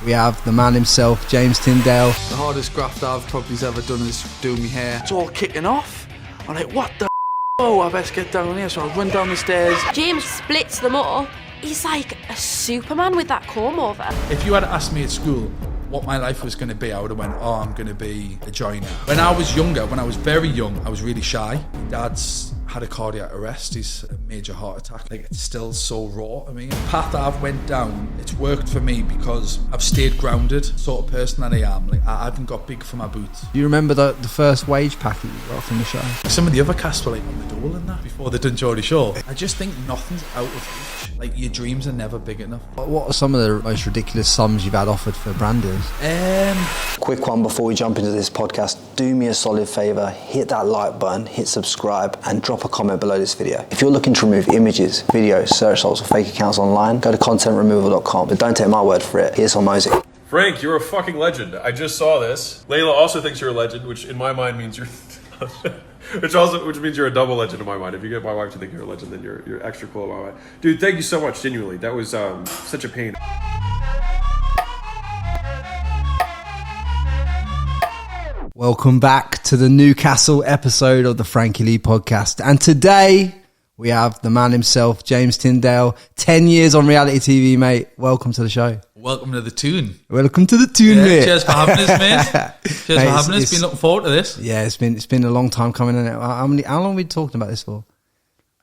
we have the man himself, James Tindale. The hardest graft I've probably ever done is doing my hair. It's all kicking off. I'm like, what the oh, I best get down here. So I run down the stairs. James splits them up. He's like a Superman with that comb over. If you had asked me at school what my life was going to be, I would have went, oh, I'm going to be a joiner. When I was younger, when I was very young, I was really shy. My dad's had a cardiac arrest. He's a major heart attack. Like, it's still so raw. I mean, the path that I've went down, it's worked for me because I've stayed grounded, sort of person that I am. Like, I haven't got big for my boots. Do you remember the first wage packet you got from the show? Some of the other cast were like on the dole and that before they done Geordie Shore. I just think nothing's out of reach. Like, your dreams are never big enough. What are some of the most ridiculous sums you've had offered for brand deals? Quick one before we jump into this podcast. Do me a solid favour, hit that like button, hit subscribe, and drop a comment below this video. If you're looking to remove images, videos, search results, or fake accounts online, go to contentremoval.com. But don't take my word for it. Here's some music. Frank, you're a fucking legend. I just saw this. Layla also thinks you're a legend, which in my mind means you're... which means you're a double legend in my mind. If you get my wife to think you're a legend, then you're extra cool in my mind. Dude, thank you so much, genuinely. That was such a pain. Welcome back to the Newcastle episode of the Frankie Lee podcast. And today we have the man himself, James Tindale. 10 years on reality TV, mate. Welcome to the show. Welcome to the tune. Welcome to the tune, mate. Cheers for having us, mate. Cheers for having us. Been looking forward to this. Yeah, it's been a long time coming. How long have we been talking about this for?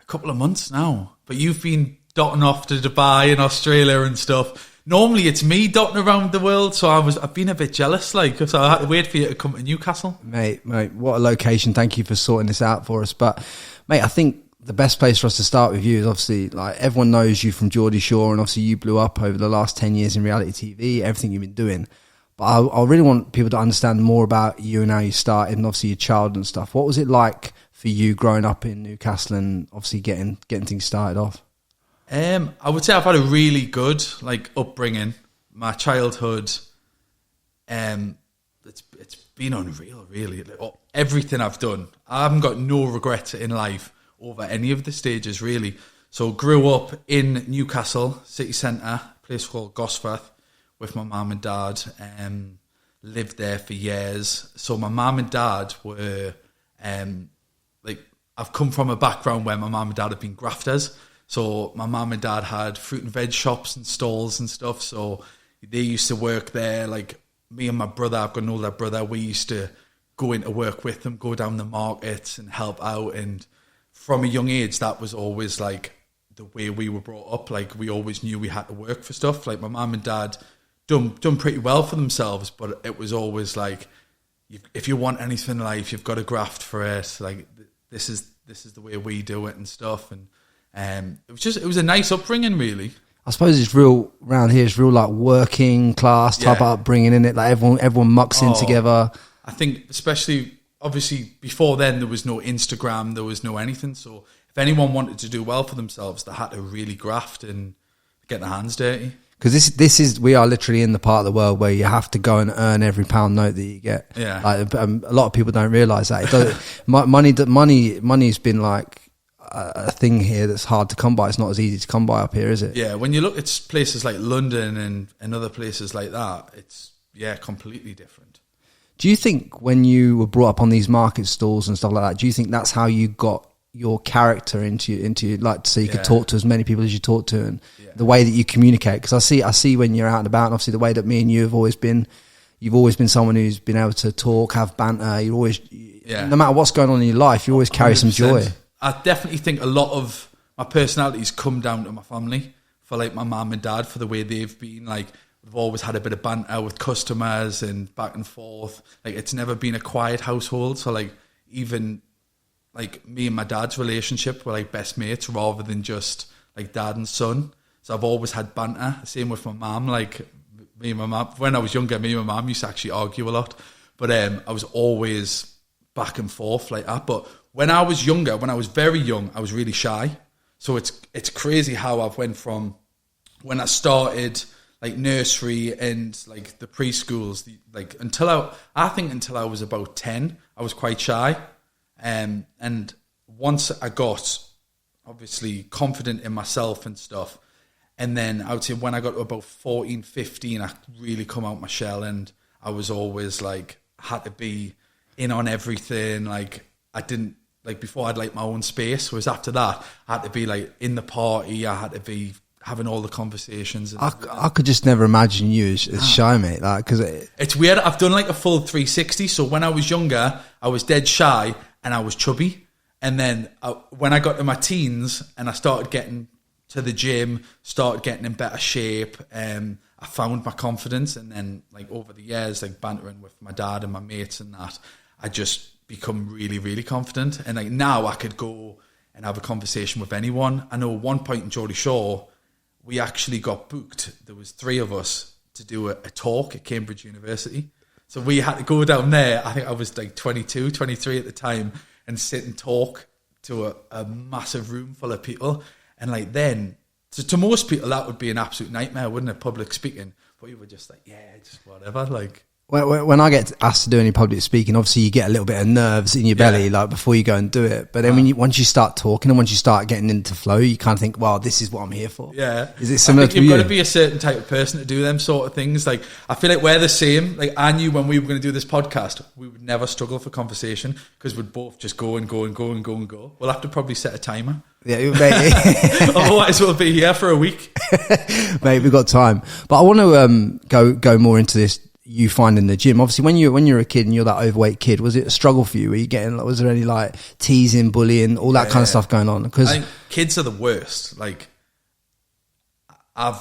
A couple of months now. But you've been dotting off to Dubai and Australia and stuff. Normally it's me dotting around the world, so I've been a bit jealous, like, so I had to wait for you to come to Newcastle. Mate, what a location. Thank you for sorting this out for us. But, mate, I think the best place for us to start with you is obviously, like, everyone knows you from Geordie Shore, and obviously you blew up over the last 10 years in reality TV, everything you've been doing. But I really want people to understand more about you and how you started, and obviously your childhood and stuff. What was it like for you growing up in Newcastle and obviously getting things started off? I would say I've had a really good, like, upbringing. My childhood, it's been unreal, really. Like, everything I've done, I haven't got no regrets in life over any of the stages, really. So grew up in Newcastle city centre, a place called Gosforth, with my mum and dad. Lived there for years. So my mum and dad were, I've come from a background where my mum and dad have been grafters. So my mum and dad had fruit and veg shops and stalls and stuff. So they used to work there. Like, me and my brother, I've got an older brother, we used to go into work with them, go down the markets and help out. And from a young age, that was always like the way we were brought up. Like, we always knew we had to work for stuff. Like, my mum and dad done pretty well for themselves, but it was always like, if you want anything in life, you've got to graft for it. Like, this is the way we do it and stuff. And it was a nice upbringing, really. I suppose it's real around here. It's real like working class type of upbringing, in it. Like everyone mucks in together. I think, especially obviously before then, there was no Instagram, there was no anything. So if anyone wanted to do well for themselves, they had to really graft and get their hands dirty. Because we are literally in the part of the world where you have to go and earn every pound note that you get. Yeah, like a lot of people don't realise that. Money's been like a thing here that's hard to come by. It's not as easy to come by up here, is it? Yeah, when you look at places like London and other places like that, it's completely different. Do you think when you were brought up on these market stalls and stuff like that, do you think that's how you got your character into like, so you could talk to as many people as you talk to, and the way that you communicate? Because I see when you're out and about, and obviously the way that me and you have always been, you've always been someone who's been able to talk, have banter. You always, no matter what's going on in your life, you always carry 100%. Some joy. I definitely think a lot of my personality's come down to my family, for like my mum and dad, for the way they've been. Like, we've always had a bit of banter with customers and back and forth. Like, it's never been a quiet household. So like, even like me and my dad's relationship were like best mates rather than just like dad and son. So I've always had banter. Same with my mum. Like, me and my mum, when I was younger, me and my mum used to actually argue a lot. But I was always back and forth like that. But when I was younger, when I was very young, I was really shy. So it's crazy how I've went from when I started like nursery and like the preschools, like until I was about 10, I was quite shy. And once I got obviously confident in myself and stuff, And then I would say when I got to about 14, 15, I really come out my shell, and I was always like, had to be in on everything. Like I didn't, like before I'd like my own space, whereas after that I had to be like in the party, I had to be having all the conversations. I could just never imagine you as shy, mate. Like, cause it's weird. I've done like a full 360. So when I was younger, I was dead shy and I was chubby. And then when I got to my teens and I started getting to the gym, started getting in better shape, I found my confidence. And then like over the years, like bantering with my dad and my mates and that, I just become really, really confident. And like now I could go and have a conversation with anyone. I know at one point in Geordie Shore, we actually got booked. There was 3 of us to do a talk at Cambridge University. So we had to go down there. I think I was like 22, 23 at the time, and sit and talk to a massive room full of people. And like then, to most people, that would be an absolute nightmare, wouldn't it? Public speaking. But we were just like, yeah, just whatever. Like, when I get asked to do any public speaking, obviously you get a little bit of nerves in your belly, like before you go and do it. But then once you start talking and once you start getting into flow, you kind of think, wow, this is what I'm here for. Yeah. Is it similar to you? You've got to be a certain type of person to do them sort of things. Like, I feel like we're the same. Like, I knew when we were going to do this podcast, we would never struggle for conversation because we'd both just go and go and go and go and go. We'll have to probably set a timer. Yeah, mate. Otherwise we'll be here for a week. Mate, we've got time. But I want to go more into this. You find in the gym, obviously, when you're a kid and you're that overweight kid, was it a struggle for you? Was there any like teasing, bullying, all that kind of stuff going on? Because I think kids are the worst. Like, I've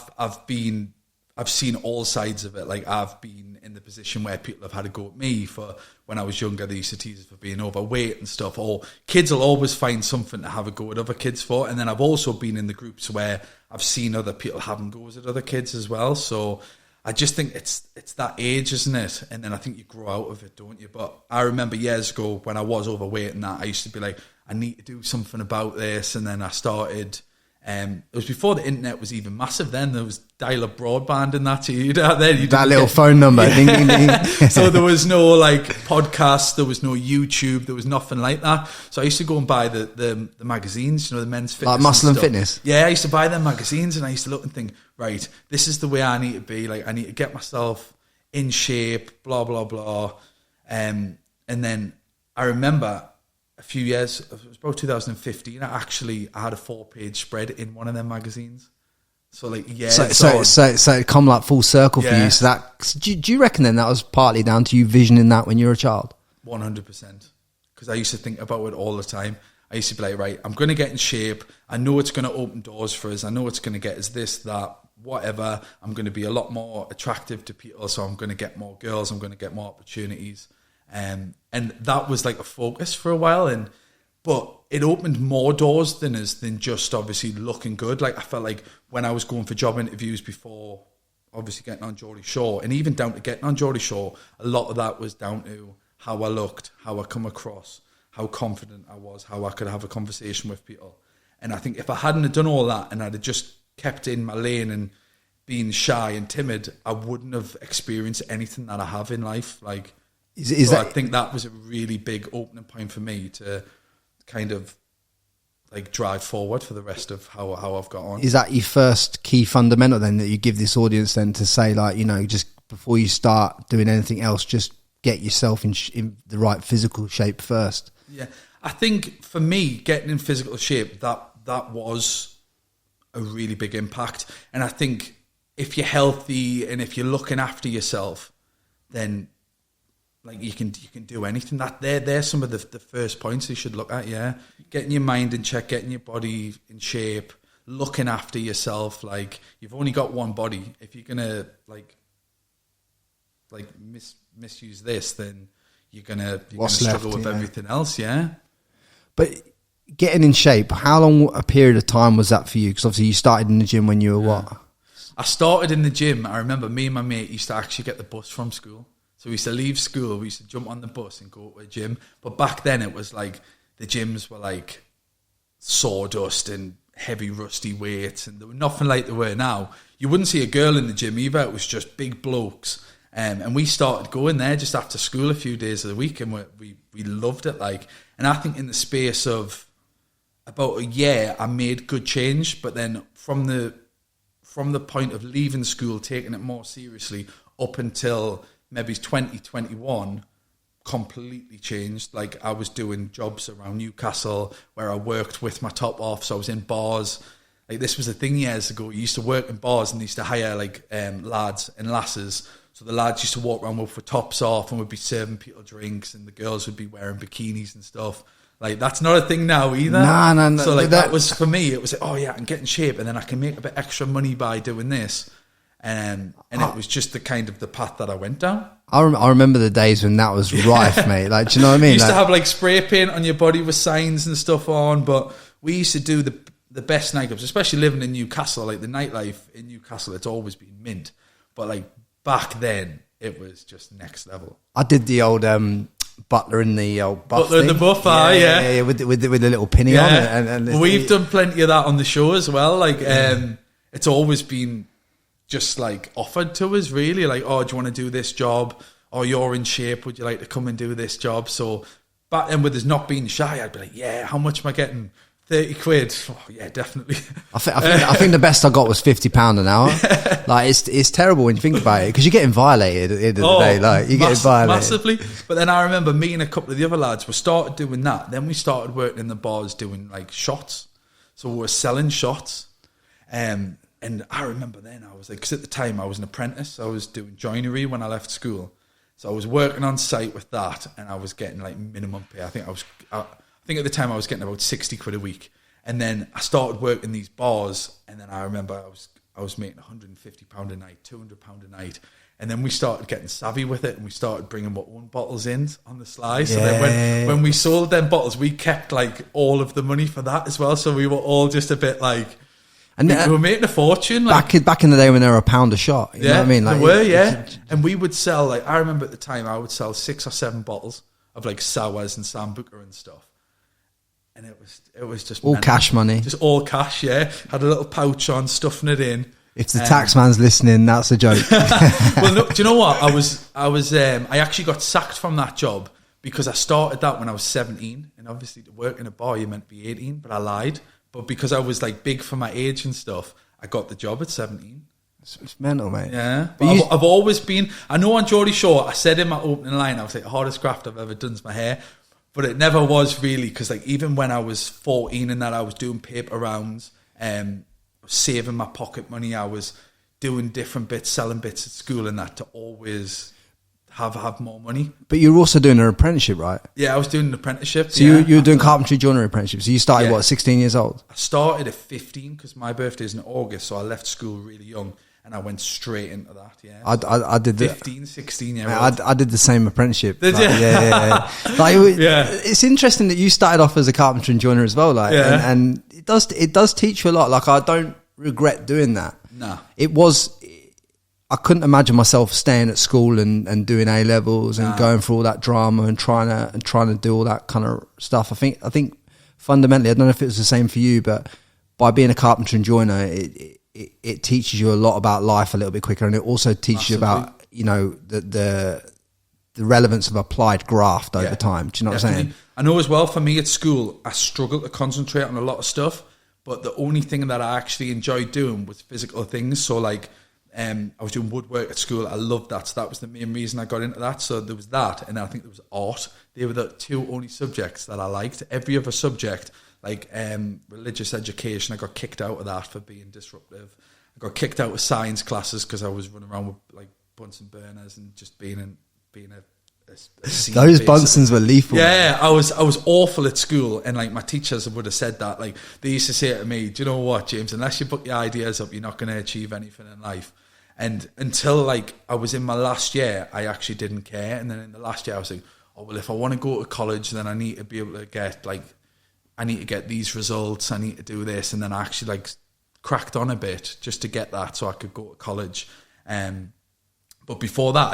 seen all sides of it. Like, I've been in the position where people have had to go at me for when I was younger. They used to tease us for being overweight and stuff. Or kids will always find something to have a go at other kids for. And then I've also been in the groups where I've seen other people having goes at other kids as well. So I just think it's that age, isn't it? And then I think you grow out of it, don't you? But I remember years ago when I was overweight and that, I used to be like, I need to do something about this. And then I started, it was before the internet was even massive then. There was dial-up broadband and that. That little phone number. Yeah. Ding, ding, ding. So there was no like podcasts, there was no YouTube, there was nothing like that. So I used to go and buy the magazines, you know, the men's fitness. Like Muscle and Fitness? Yeah, I used to buy them magazines and I used to look and think, right, this is the way I need to be. Like, I need to get myself in shape, blah, blah, blah. And then I remember a few years, it was about 2015, I had a 4-page spread in one of them magazines. So like, yeah. So it come like full circle for you. So that, do you reckon then that was partly down to you visioning that when you were a child? 100%. Because I used to think about it all the time. I used to be like, right, I'm going to get in shape. I know it's going to open doors for us. I know it's going to get us this, that, whatever. I'm going to be a lot more attractive to people. So I'm going to get more girls. I'm going to get more opportunities. And that was like a focus for a while. But it opened more doors than just obviously looking good. Like, I felt like when I was going for job interviews before obviously getting on Geordie Shore, and even down to getting on Geordie Shore, a lot of that was down to how I looked, how I come across, how confident I was, how I could have a conversation with people. And I think if I hadn't have done all that and I'd have just kept in my lane and been shy and timid, I wouldn't have experienced anything that I have in life. Like, I think that was a really big opening point for me to kind of like drive forward for the rest of how I've got on. Is that your first key fundamental then that you give this audience then to say, like, you know, just before you start doing anything else, just get yourself in the right physical shape first? Yeah, I think for me, getting in physical shape, that was a really big impact. And I think if you're healthy and if you're looking after yourself, then like you can do anything. They're some of the first points you should look at. Yeah, getting your mind in check, getting your body in shape, looking after yourself. Like, you've only got one body. If you're gonna like misuse this, then you're gonna struggle with everything else. Yeah. But getting in shape, how long a period of time was that for you? Because obviously you started in the gym when you were what? I started in the gym. I remember me and my mate used to actually get the bus from school. So we used to leave school, we used to jump on the bus and go to a gym. But back then it was like, the gyms were like sawdust and heavy rusty weights, and they were nothing like they were now. You wouldn't see a girl in the gym either, it was just big blokes. And we started going there just after school a few days of the week, and we loved it. Like, and I think in the space of about a year, I made good change. But then from from the point of leaving school, taking it more seriously, up until maybe 2021, completely changed. Like, I was doing jobs around Newcastle where I worked with my top off, so I was in bars. Like, this was a thing years ago. You used to work in bars and they used to hire like lads and lasses. So the lads used to walk around with tops off and would be serving people drinks, and the girls would be wearing bikinis and stuff. Like, that's not a thing now either. No. So like that was, for me, it was like, oh yeah, I can get in shape and then I can make a bit extra money by doing this. And it was just the kind of the path that I went down. I remember the days when that was rife, mate. Like, do you know what I mean? You used to Like, have like spray paint on your body with signs and stuff on, but we used to do the best nightclubs, especially living in Newcastle. Like, the nightlife in Newcastle, it's always been mint. But like back then, it was just next level. I did the old butler in the old buff Butler in thing. the buff, yeah. With the little pinny on it. And we've done plenty of that on the show as well. Like, it's always been just like offered to us, really. Like, oh, do you want to do this job? Oh, you're in shape. Would you like to come and do this job? So back then, with us not being shy, I'd be like, yeah, how much am I getting? 30 quid. Oh, yeah, definitely. I think the best I got was £50 an hour. Like, it's terrible when you think about it, because you're getting violated at the end of the day. Like, you're getting violated massively. But then I remember me and a couple of the other lads we started doing that. Then we started working in the bars doing like shots. So we were selling shots. And I remember then I was like, because at the time I was an apprentice. I was doing joinery when I left school. So I was working on site with that, and I was getting like minimum pay. I think at the time I was getting about 60 quid a week. And then I started working these bars, and then I remember I was making £150 a night, £200 a night. And then we started getting savvy with it, and we started bringing our own bottles in on the sly. So then when we sold them bottles, we kept like all of the money for that as well. So we were all just a bit like, and we were making a fortune. Like, back in the day when they were £1 a shot. You know what I mean? Like, they were, yeah. And we would sell, like, I remember at the time I would sell 6 or 7 bottles of like sours and sambuca and stuff. And it was just all cash money. Just all cash, yeah. Had a little pouch on, stuffing it in. If the tax man's listening, that's a joke. Well, no, do you know what? I actually got sacked from that job because I started that when I was 17, and obviously to work in a bar you meant to be 18, but I lied. But because I was like big for my age and stuff, I got the job at 17. It's mental, mate. Yeah, but I've always been. I know on Geordie Shore, I said in my opening line, I was like, the hardest graft I've ever done is my hair. But it never was really, because like even when I was 14 and that, I was doing paper rounds, saving my pocket money. I was doing different bits, selling bits at school and that, to always have more money. But you were also doing an apprenticeship, right? Yeah, I was doing an apprenticeship. So you were doing carpentry joinery apprenticeship. So you started, 16 years old? I started at 15 because my birthday is in August, so I left school really young. And I went straight into that, yeah. I did 15, 16 year old. I did the same apprenticeship. Did you? Yeah. Like, it's interesting that you started off as a carpenter and joiner as well. Like, and it does teach you a lot. Like, I don't regret doing that. No. I couldn't imagine myself staying at school and doing A levels and going through all that drama and trying to do all that kind of stuff. I think fundamentally, I don't know if it was the same for you, but by being a carpenter and joiner, it teaches you a lot about life a little bit quicker, and it also teaches you about, you know, the relevance of applied graft over time. Do you know what I'm saying? I know as well, for me at school, I struggled to concentrate on a lot of stuff, but the only thing that I actually enjoyed doing was physical things. So like, I was doing woodwork at school. I loved that. So that was the main reason I got into that. So there was that, and then I think there was art. They were the two only subjects that I liked. Every other subject, like religious education, I got kicked out of that for being disruptive. I got kicked out of science classes because I was running around with like Bunsen burners and just being a those Bunsens were lethal. Yeah, I was awful at school, and like my teachers would have said that. Like, they used to say to me, "Do you know what, James? Unless you put your ideas up, you're not going to achieve anything in life." And until like I was in my last year, I actually didn't care. And then in the last year, I was like, "Oh well, if I want to go to college, then I need to be able to get like." I need to get these results, I need to do this. And then I actually like cracked on a bit just to get that so I could go to college. But before that,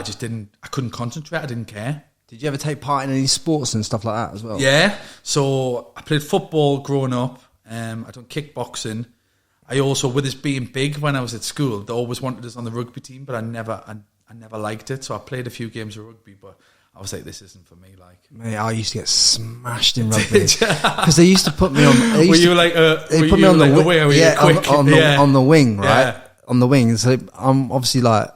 I couldn't concentrate, I didn't care. Did you ever take part in any sports and stuff like that as well? Yeah, so I played football growing up, I done kickboxing. I also, with us being big when I was at school, they always wanted us on the rugby team, but I never liked it. So I played a few games of rugby, but I was like, this isn't for me. Like, mate, I used to get smashed in rugby because they used to put me on. Were you like? They put me on the wing, on the wing, right? Yeah. on the wing. So I'm obviously like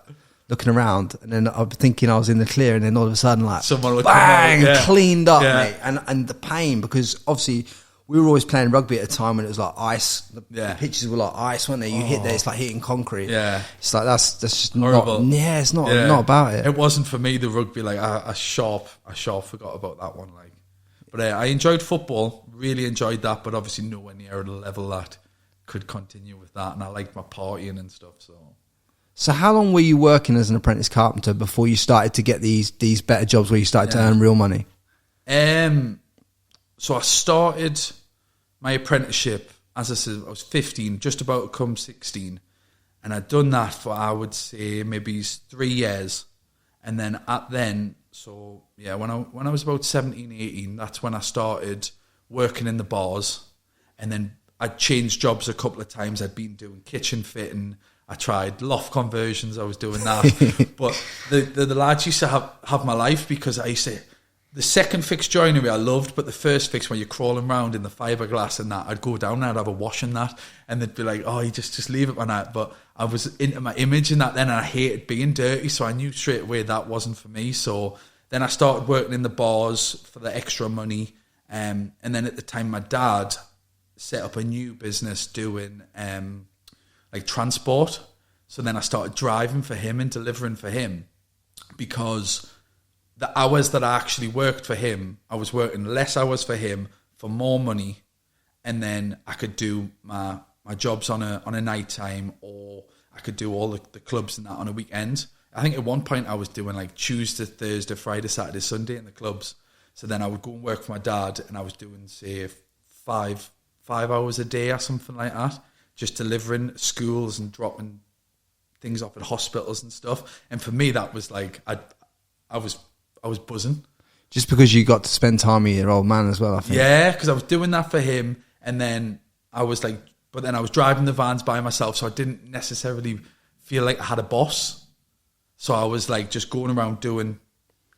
looking around, and then I'm thinking I was in the clear, and then all of a sudden, like, Someone would bang, come out, yeah. cleaned up, Yeah. mate. And the pain, because obviously we were always playing rugby at a time when it was like ice. The pitches were like ice, weren't they? You hit there, it's like hitting concrete. Yeah. It's like that's just Horrible. not. Yeah, it's not about it. It wasn't for me, the rugby. Like I sharp forgot about that one. Like, but I enjoyed football, really enjoyed that, but obviously nowhere near the level that could continue with that. And I liked my partying and stuff. So how long were you working as an apprentice carpenter before you started to get these better jobs where you started to earn real money? So I started my apprenticeship, as I said, I was 15, just about to come 16. And I'd done that for, I would say, maybe 3 years. And then when I was about 17, 18, that's when I started working in the bars. And then I'd changed jobs a couple of times. I'd been doing kitchen fitting. I tried loft conversions. I was doing that. But the lads used to have my life, because I used to... The second fix joinery I loved, but the first fix when you're crawling around in the fiberglass and that, I'd go down there, I'd have a wash in that, and they'd be like, oh, you just leave it on that. But I was into my image in that then, and I hated being dirty, so I knew straight away that wasn't for me. So then I started working in the bars for the extra money. And then at the time, my dad set up a new business doing like transport. So then I started driving for him and delivering for him, because the hours that I actually worked for him, I was working less hours for him for more money, and then I could do my jobs on a night time, or I could do all the clubs and that on a weekend. I think at one point I was doing like Tuesday, Thursday, Friday, Saturday, Sunday in the clubs. So then I would go and work for my dad, and I was doing, say, five hours a day or something like that, just delivering schools and dropping things off at hospitals and stuff. And for me, that was like I was buzzing. Just because you got to spend time with your old man as well, I think. Yeah, because I was doing that for him, and then I was like, but then I was driving the vans by myself, so I didn't necessarily feel like I had a boss. So I was like just going around doing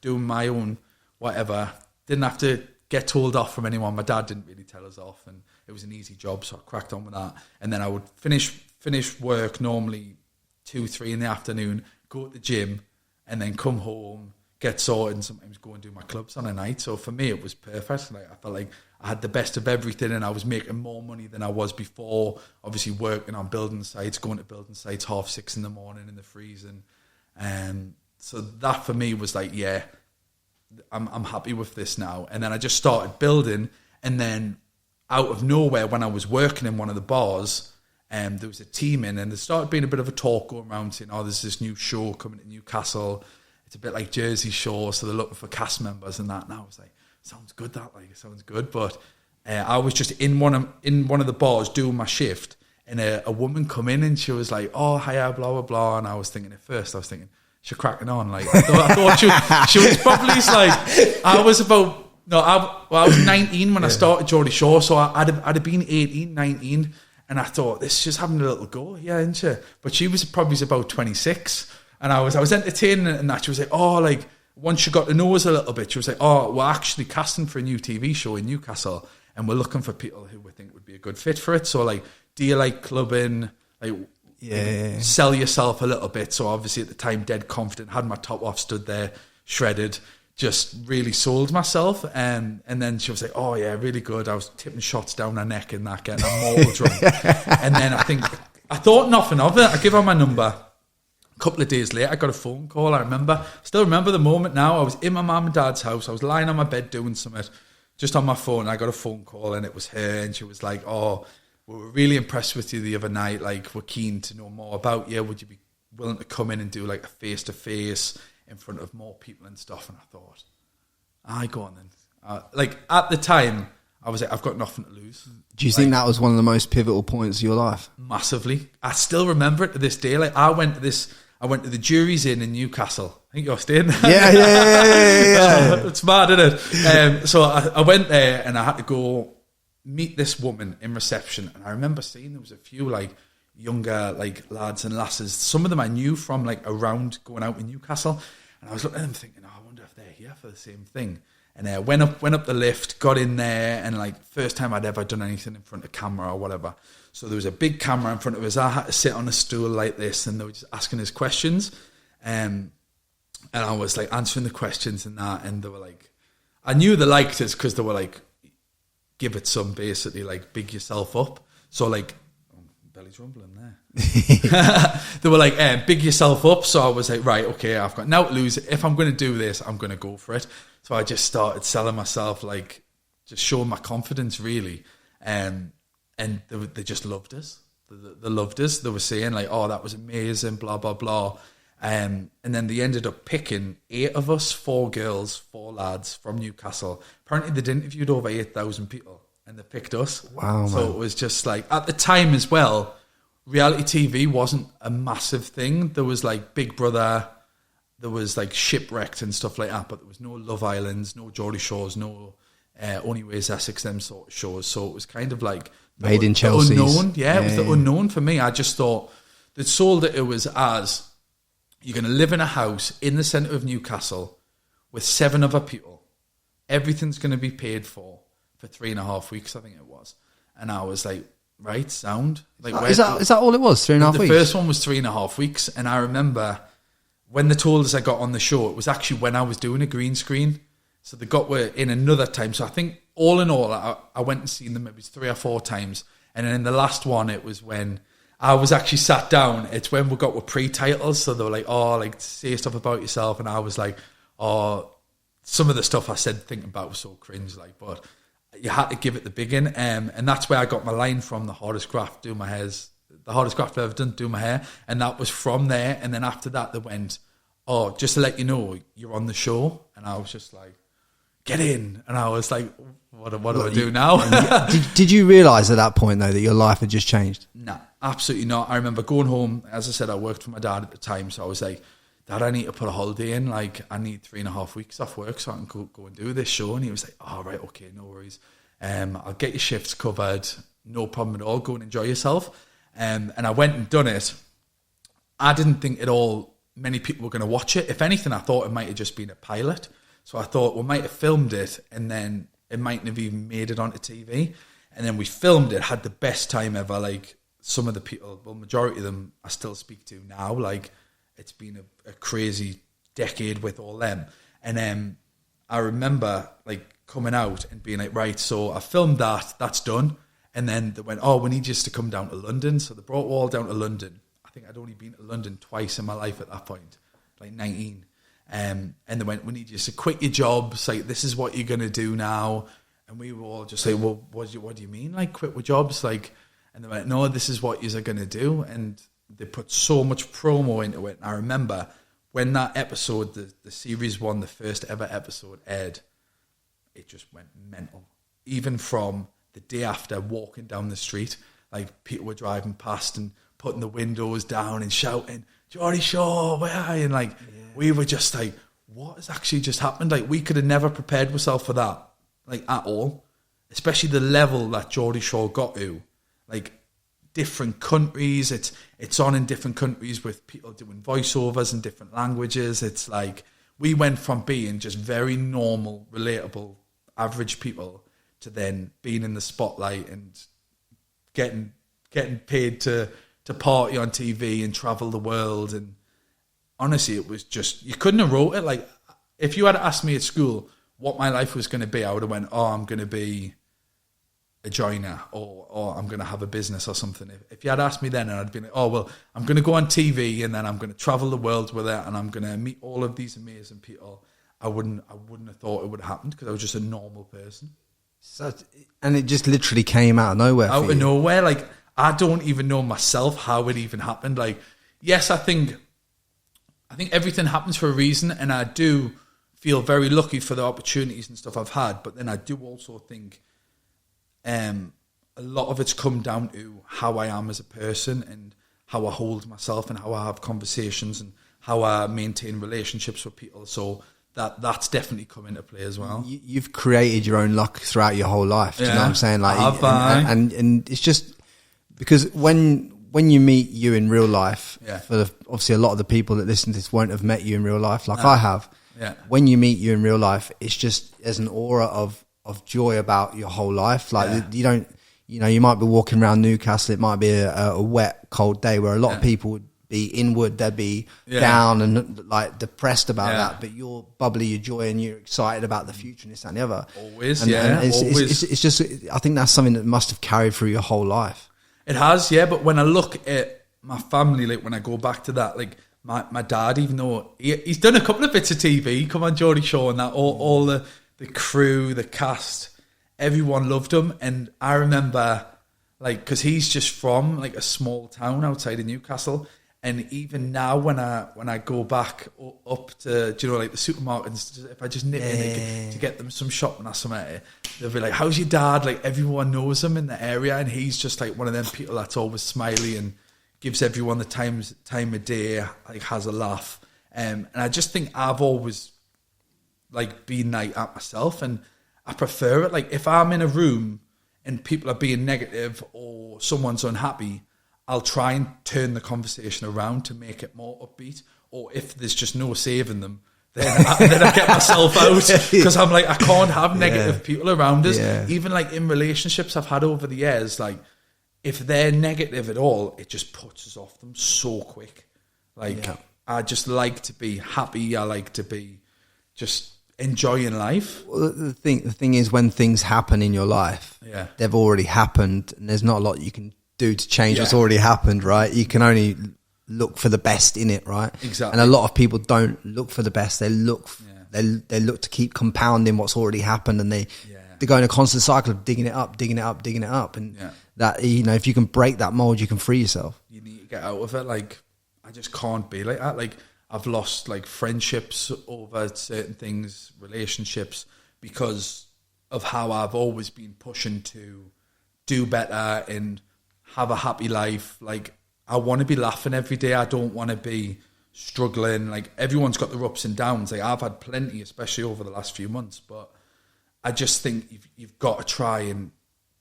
my own whatever. Didn't have to get told off from anyone. My dad didn't really tell us off, and it was an easy job, so I cracked on with that. And then I would finish work normally 2-3 in the afternoon, go to the gym, and then come home, get sorted, and sometimes go and do my clubs on a night. So for me, it was perfect. Like, I felt like I had the best of everything, and I was making more money than I was before. Obviously, working on building sites, going to building sites 6:30 in the morning in the freezing. So that for me was like, yeah, I'm happy with this now. And then I just started building, and then out of nowhere, when I was working in one of the bars, there was a team in, and there started being a bit of a talk going around saying, oh, there's this new show coming to Newcastle. It's a bit like Jersey Shore, so they're looking for cast members and that. And I was like, sounds good, it sounds good. But I was just in one of the bars doing my shift, and a woman come in, and she was like, oh, hiya, blah, blah, blah. And I was thinking she's cracking on. Like, I thought she was probably like, I was 19 when I started Geordie Shore, so I'd have been 18, 19. And I thought, this is just having a little go, yeah, isn't she? But she was probably about 26. And I was entertaining it, and that she was like, oh, like, once she got to know us a little bit, she was like, oh, we're actually casting for a new TV show in Newcastle, and we're looking for people who we think would be a good fit for it. So, like, do you like clubbing? Like, sell yourself a little bit. So obviously at the time, dead confident, had my top off, stood there, shredded, just really sold myself. And then she was like, oh yeah, really good. I was tipping shots down her neck and that, getting a mortal drunk. And then I thought nothing of it. I give her my number. A couple of days later, I got a phone call. Still remember the moment now. I was in my mum and dad's house. I was lying on my bed doing something, just on my phone. I got a phone call, and it was her, and she was like, oh, we were really impressed with you the other night. Like, we're keen to know more about you. Would you be willing to come in and do like a face-to-face in front of more people and stuff? And I thought, go on then. Like, at the time, I was like, I've got nothing to lose. Do you think that was one of the most pivotal points of your life? Massively. I still remember it to this day. Like, I went to the Jury's Inn in Newcastle. I think you're staying there. Yeah. It's mad, isn't it? So I went there, and I had to go meet this woman in reception. And I remember seeing there was a few like younger like lads and lasses. Some of them I knew from like around going out in Newcastle. And I was looking at them thinking, I wonder if they're here for the same thing. And went up the lift, got in there, and like first time I'd ever done anything in front of camera or whatever. So there was a big camera in front of us. I had to sit on a stool like this, and they were just asking us questions. And I was like answering the questions and that, and they were like, I knew they liked us because they were like, give it some, basically, like big yourself up. So like, belly's rumbling there. They were like, big yourself up. So I was like, right, okay, I've got now to lose. If I'm going to do this, I'm going to go for it. So I just started selling myself, like just showing my confidence, really. And they just loved us. They loved us. They were saying like, oh, that was amazing, blah, blah, blah. And then they ended up picking 8 of us, 4 girls, 4 lads from Newcastle. Apparently they'd interviewed over 8,000 people and they picked us. Wow, so man. It was just like, at the time as well, reality TV wasn't a massive thing. There was like Big Brother, there was like Shipwrecked and stuff like that, but there was no Love Islands, no Geordie Shores, no Only Ways Essex, them sort of shows. So it was kind of like Made in Chelsea. Unknown. Yeah, it was the unknown for me. I just thought they'd sold it was as, you're going to live in a house in the centre of Newcastle with 7 other people. Everything's going to be paid for 3.5 weeks, I think it was. And I was like, right, sound. Like, Is that all it was? 3.5 weeks? The first one was 3.5 weeks. And I remember when they told us I got on the show, it was actually when I was doing a green screen. So they were in another time. So I think all in all, I went and seen them maybe 3 or 4 times. And then in the last one, it was when I was actually sat down. It's when we got with pre-titles. So they were like, oh, like, say stuff about yourself. And I was like, oh, some of the stuff I said thinking about was so cringe, like, but you had to give it the biggin. And that's where I got my line from, the hardest graft I've ever done, do my hair. And that was from there. And then after that, they went, oh, just to let you know, you're on the show. And I was just like, get in. And I was like, what do I do now? Did you realise at that point, though, that your life had just changed? No, absolutely not. I remember going home. As I said, I worked for my dad at the time. So I was like, Dad, I need to put a holiday in. Like, I need 3.5 weeks off work so I can go and do this show. And he was like, oh, right, okay, no worries. I'll get your shifts covered. No problem at all. Go and enjoy yourself. And I went and done it. I didn't think at all many people were going to watch it. If anything, I thought it might have just been a pilot. So I thought we might have filmed it and then it mightn't have even made it onto TV. And then we filmed it, had the best time ever. Like, some of the people, well, majority of them I still speak to now. Like, it's been a crazy decade with all them. And I remember, like, coming out and being like, right, so I filmed that's done. And then they went, oh, we need you to come down to London. So they brought all down to London. I think I'd only been to London twice in my life at that point, like 19. And they went, we need you to quit your jobs. Like, this is what you're going to do now. And we were all just like, well, what do you mean? Like, quit with jobs? Like, and they went, no, this is what you're going to do. And they put so much promo into it. And I remember when that episode, the series 1, the first ever episode aired, it just went mental. Even from the day after, walking down the street, like, people were driving past and putting the windows down and shouting, Geordie Shore, where are you? And like, we were just like, what has actually just happened? Like, we could have never prepared ourselves for that, like, at all. Especially the level that Geordie Shore got to. Like, different countries, it's on in different countries with people doing voiceovers in different languages. It's like, we went from being just very normal, relatable, average people to then being in the spotlight and getting paid to party on TV and travel the world. And honestly, it was just, you couldn't have wrote it. Like, if you had asked me at school what my life was going to be, I would have went, oh, I'm going to be a joiner, or I'm going to have a business or something. If you had asked me then, and I'd been like, oh, well, I'm going to go on TV and then I'm going to travel the world with it and I'm going to meet all of these amazing people, I wouldn't have thought it would have happened because I was just a normal person. And it just literally came out of nowhere. Out of nowhere. Like, I don't even know myself how it even happened. Like, yes, I think everything happens for a reason, and I do feel very lucky for the opportunities and stuff I've had, but then I do also think a lot of it's come down to how I am as a person and how I hold myself and how I have conversations and how I maintain relationships with people. So that's definitely come into play as well. You've created your own luck throughout your whole life. Do you know what I'm saying? Like, and it's just because when you meet you in real life, obviously a lot of the people that listen to this won't have met you in real life, like I have. when you meet you in real life, it's just there's an aura of joy about your whole life. Like you don't, you know, you might be walking around Newcastle, it might be a wet, cold day where a lot of people would be inward, they'd be down and like depressed about that, but you're bubbly, you're joy, and you're excited about the future and this and the other. Always, and always. It's just, I think that's something that must have carried through your whole life. It has, yeah. But when I look at my family, like when I go back to that, like my dad, even though he's done a couple of bits of TV, come on Geordie Shore and that, all the crew, the cast, everyone loved him. And I remember, like, because he's just from like a small town outside of Newcastle. And even now, when I go back up to, do you know, like the supermarkets, if I just nip in to get them some shopping or something, they'll be like, "How's your dad?" Like everyone knows him in the area, and he's just like one of them people that's always smiley and gives everyone the time of day, like has a laugh. And I just think I've always like been like that myself, and I prefer it. Like if I'm in a room and people are being negative or someone's unhappy, I'll try and turn the conversation around to make it more upbeat. Or if there's just no saving them, then I get myself out, because I'm like, I can't have negative people around us. Even like in relationships I've had over the years, like if they're negative at all, it just puts us off them so quick. Like I just like to be happy. I like to be just enjoying life. Well, the thing is, when things happen in your life, they've already happened, and there's not a lot you can do to change what's already happened, right? You can only look for the best in it, right? Exactly. And a lot of people don't look for the best. They look they look to keep compounding what's already happened, and they go in a constant cycle of digging it up, and that, you know, if you can break that mold, you can free yourself. You need to get out of it. Like I just can't be like that. Like I've lost like friendships over certain things, relationships, because of how I've always been pushing to do better and have a happy life. Like I want to be laughing every day. I don't want to be struggling. Like everyone's got their ups and downs. Like I've had plenty, especially over the last few months, but I just think you've got to try and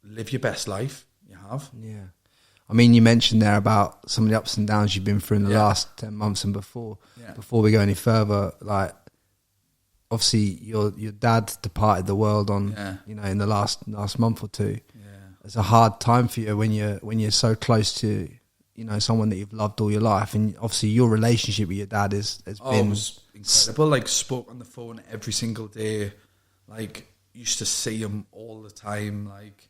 live your best life. You have. Yeah. I mean, you mentioned there about some of the ups and downs you've been through in the last 10 months and before we go any further, like obviously your dad departed the world on, you know, in the last month or two. It's a hard time for you when you're so close to, you know, someone that you've loved all your life, and obviously your relationship with your dad has been, it was incredible. Like spoke on the phone every single day. Like used to see him all the time. Like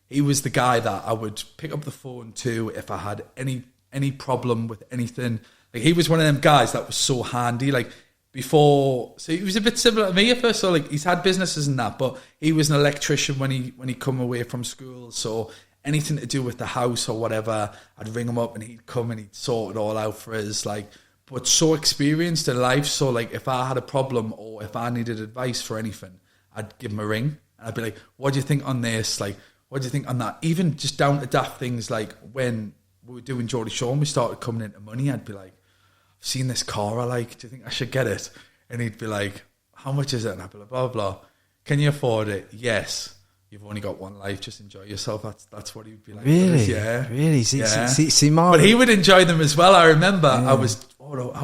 he was the guy that I would pick up the phone to if I had any problem with anything. Like he was one of them guys that was so handy. Like before, so he was a bit similar to me at first. So like he's had businesses and that, but he was an electrician when he come away from school. So anything to do with the house or whatever, I'd ring him up and he'd come and he'd sort it all out for us. Like, but so experienced in life. So like if I had a problem or if I needed advice for anything, I'd give him a ring and I'd be like, "What do you think on this? Like, what do you think on that?" Even just down to daft things like when we were doing Geordie Shore and we started coming into money, I'd be like, "I've seen this car I like, do you think I should get it?" And he'd be like, "How much is it?" And I'd be like, blah, blah. "Can you afford it?" "Yes." "You've only got one life, just enjoy yourself." That's what he'd be like. Really? Yeah. Really? See, Mark. But he would enjoy them as well. I remember I think I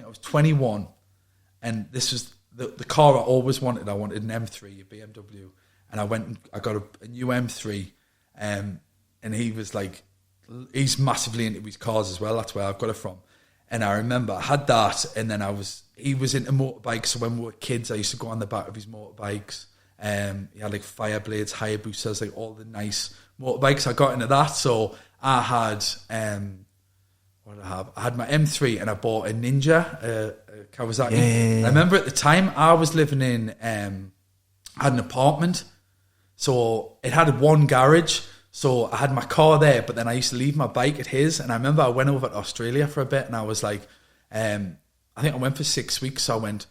was 21, and this was the car I always wanted. I wanted an M3, a BMW, and I went and I got a new M3, and he was like, he's massively into his cars as well. That's where I've got it from. And I remember I had that, and then he was into motorbikes. So when we were kids, I used to go on the back of his motorbikes. He had like Fireblades, Hayabusas, like all the nice motorbikes. I got into that. So I had, what did I have? I had my M3 and I bought a Ninja, a Kawasaki. Yeah. I remember at the time I was living in, I had an apartment. So it had one garage. So I had my car there, but then I used to leave my bike at his. And I remember I went over to Australia for a bit, and I was like, I think I went for 6 weeks. So I went,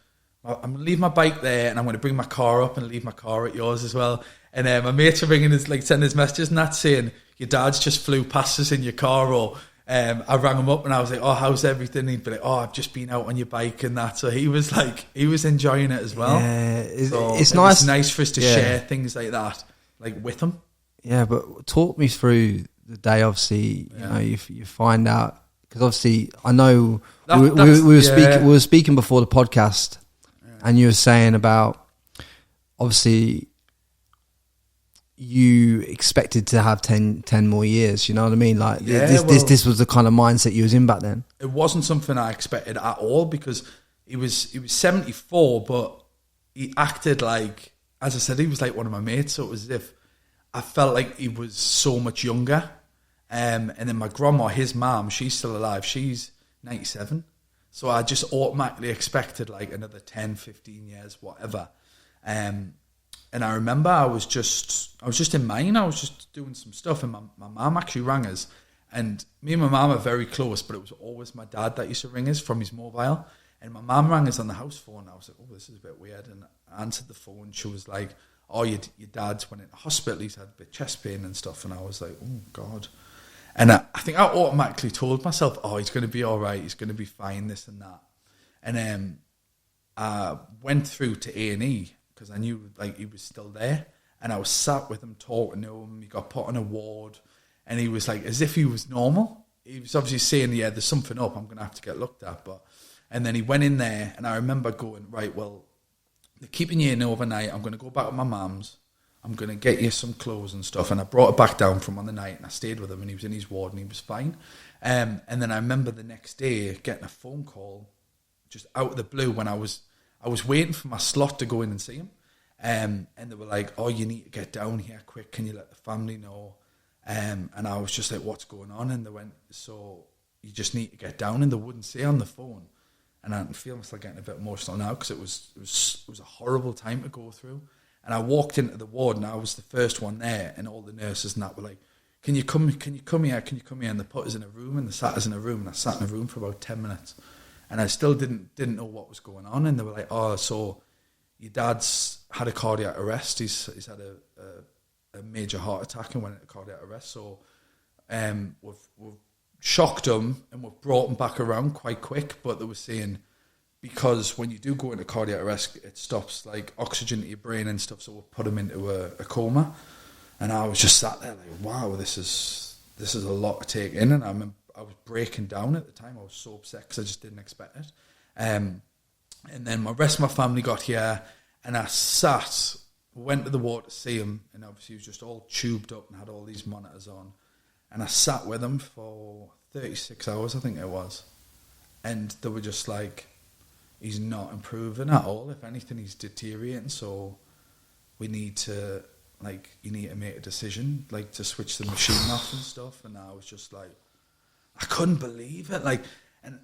I'm going to leave my bike there, and I'm going to bring my car up and leave my car at yours as well. And my mates are ringing us, like sending us messages and that saying, "Your dad's just flew past us in your car." Or I rang him up and I was like, "Oh, how's everything?" He'd be like, "Oh, I've just been out on your bike and that." So he was enjoying it as well. Yeah, so it's nice. It's nice for us to share things like that, like with him. Yeah, but talk me through the day. Obviously, you know, you find out, because obviously I know we were speaking before the podcast, And you were saying about, obviously, you expected to have 10 more years, you know what I mean? Like, this was the kind of mindset you was in back then. It wasn't something I expected at all, because he was 74, but he acted like, as I said, he was like one of my mates, so it was as if I felt like he was so much younger. And then my grandma, his mum, she's still alive, she's 97. So I just automatically expected like another 10, 15 years, whatever. And I remember I was just in mine. I was just doing some stuff, and my mum actually rang us. And me and my mum are very close, but it was always my dad that used to ring us from his mobile. And my mum rang us on the house phone. I was like, oh, this is a bit weird. And I answered the phone. She was like, oh, your dad's went into hospital. He's had a bit of chest pain and stuff. And I was like, oh, God. And I think I automatically told myself, oh, he's going to be all right. He's going to be fine, this and that. And I went through to A&E, because I knew like he was still there, and I was sat with him talking to him. He got put on a ward, and he was like as if he was normal. He was obviously saying, yeah, there's something up, I'm going to have to get looked at. And then he went in there, and I remember going, right, well, they're keeping you in overnight. I'm going to go back to my mum's. I'm going to get you some clothes and stuff. And I brought it back down from on the night, and I stayed with him, and he was in his ward, and he was fine. And then I remember the next day getting a phone call just out of the blue when I was waiting for my slot to go in and see him. And they were like, oh, you need to get down here quick. Can you let the family know? And I was just like, what's going on? And they went, so you just need to get down. And they wouldn't say on the phone. And I feel myself getting a bit emotional now, because it was a horrible time to go through. And I walked into the ward, and I was the first one there, and all the nurses and that were like, can you come here? And they put us in a room, and they sat us in a room, and I sat in a room for about 10 minutes. And I still didn't know what was going on. And they were like, oh, so your dad's had a cardiac arrest. He's had a major heart attack and went into cardiac arrest. So we've shocked him, and we've brought him back around quite quick. But they were saying, because when you do go into cardiac arrest, it stops like oxygen to your brain and stuff. So we'll put him into a coma. And I was just sat there like, wow, this is a lot to take in. And I was breaking down at the time. I was so upset because I just didn't expect it. And then the rest of my family got here, and I went to the ward to see him, and obviously he was just all tubed up and had all these monitors on. And I sat with him for 36 hours, I think it was. And they were just like, he's not improving at all. If anything, he's deteriorating. So we need to, you need to make a decision, to switch the machine off and stuff. And I was just like, I couldn't believe it. And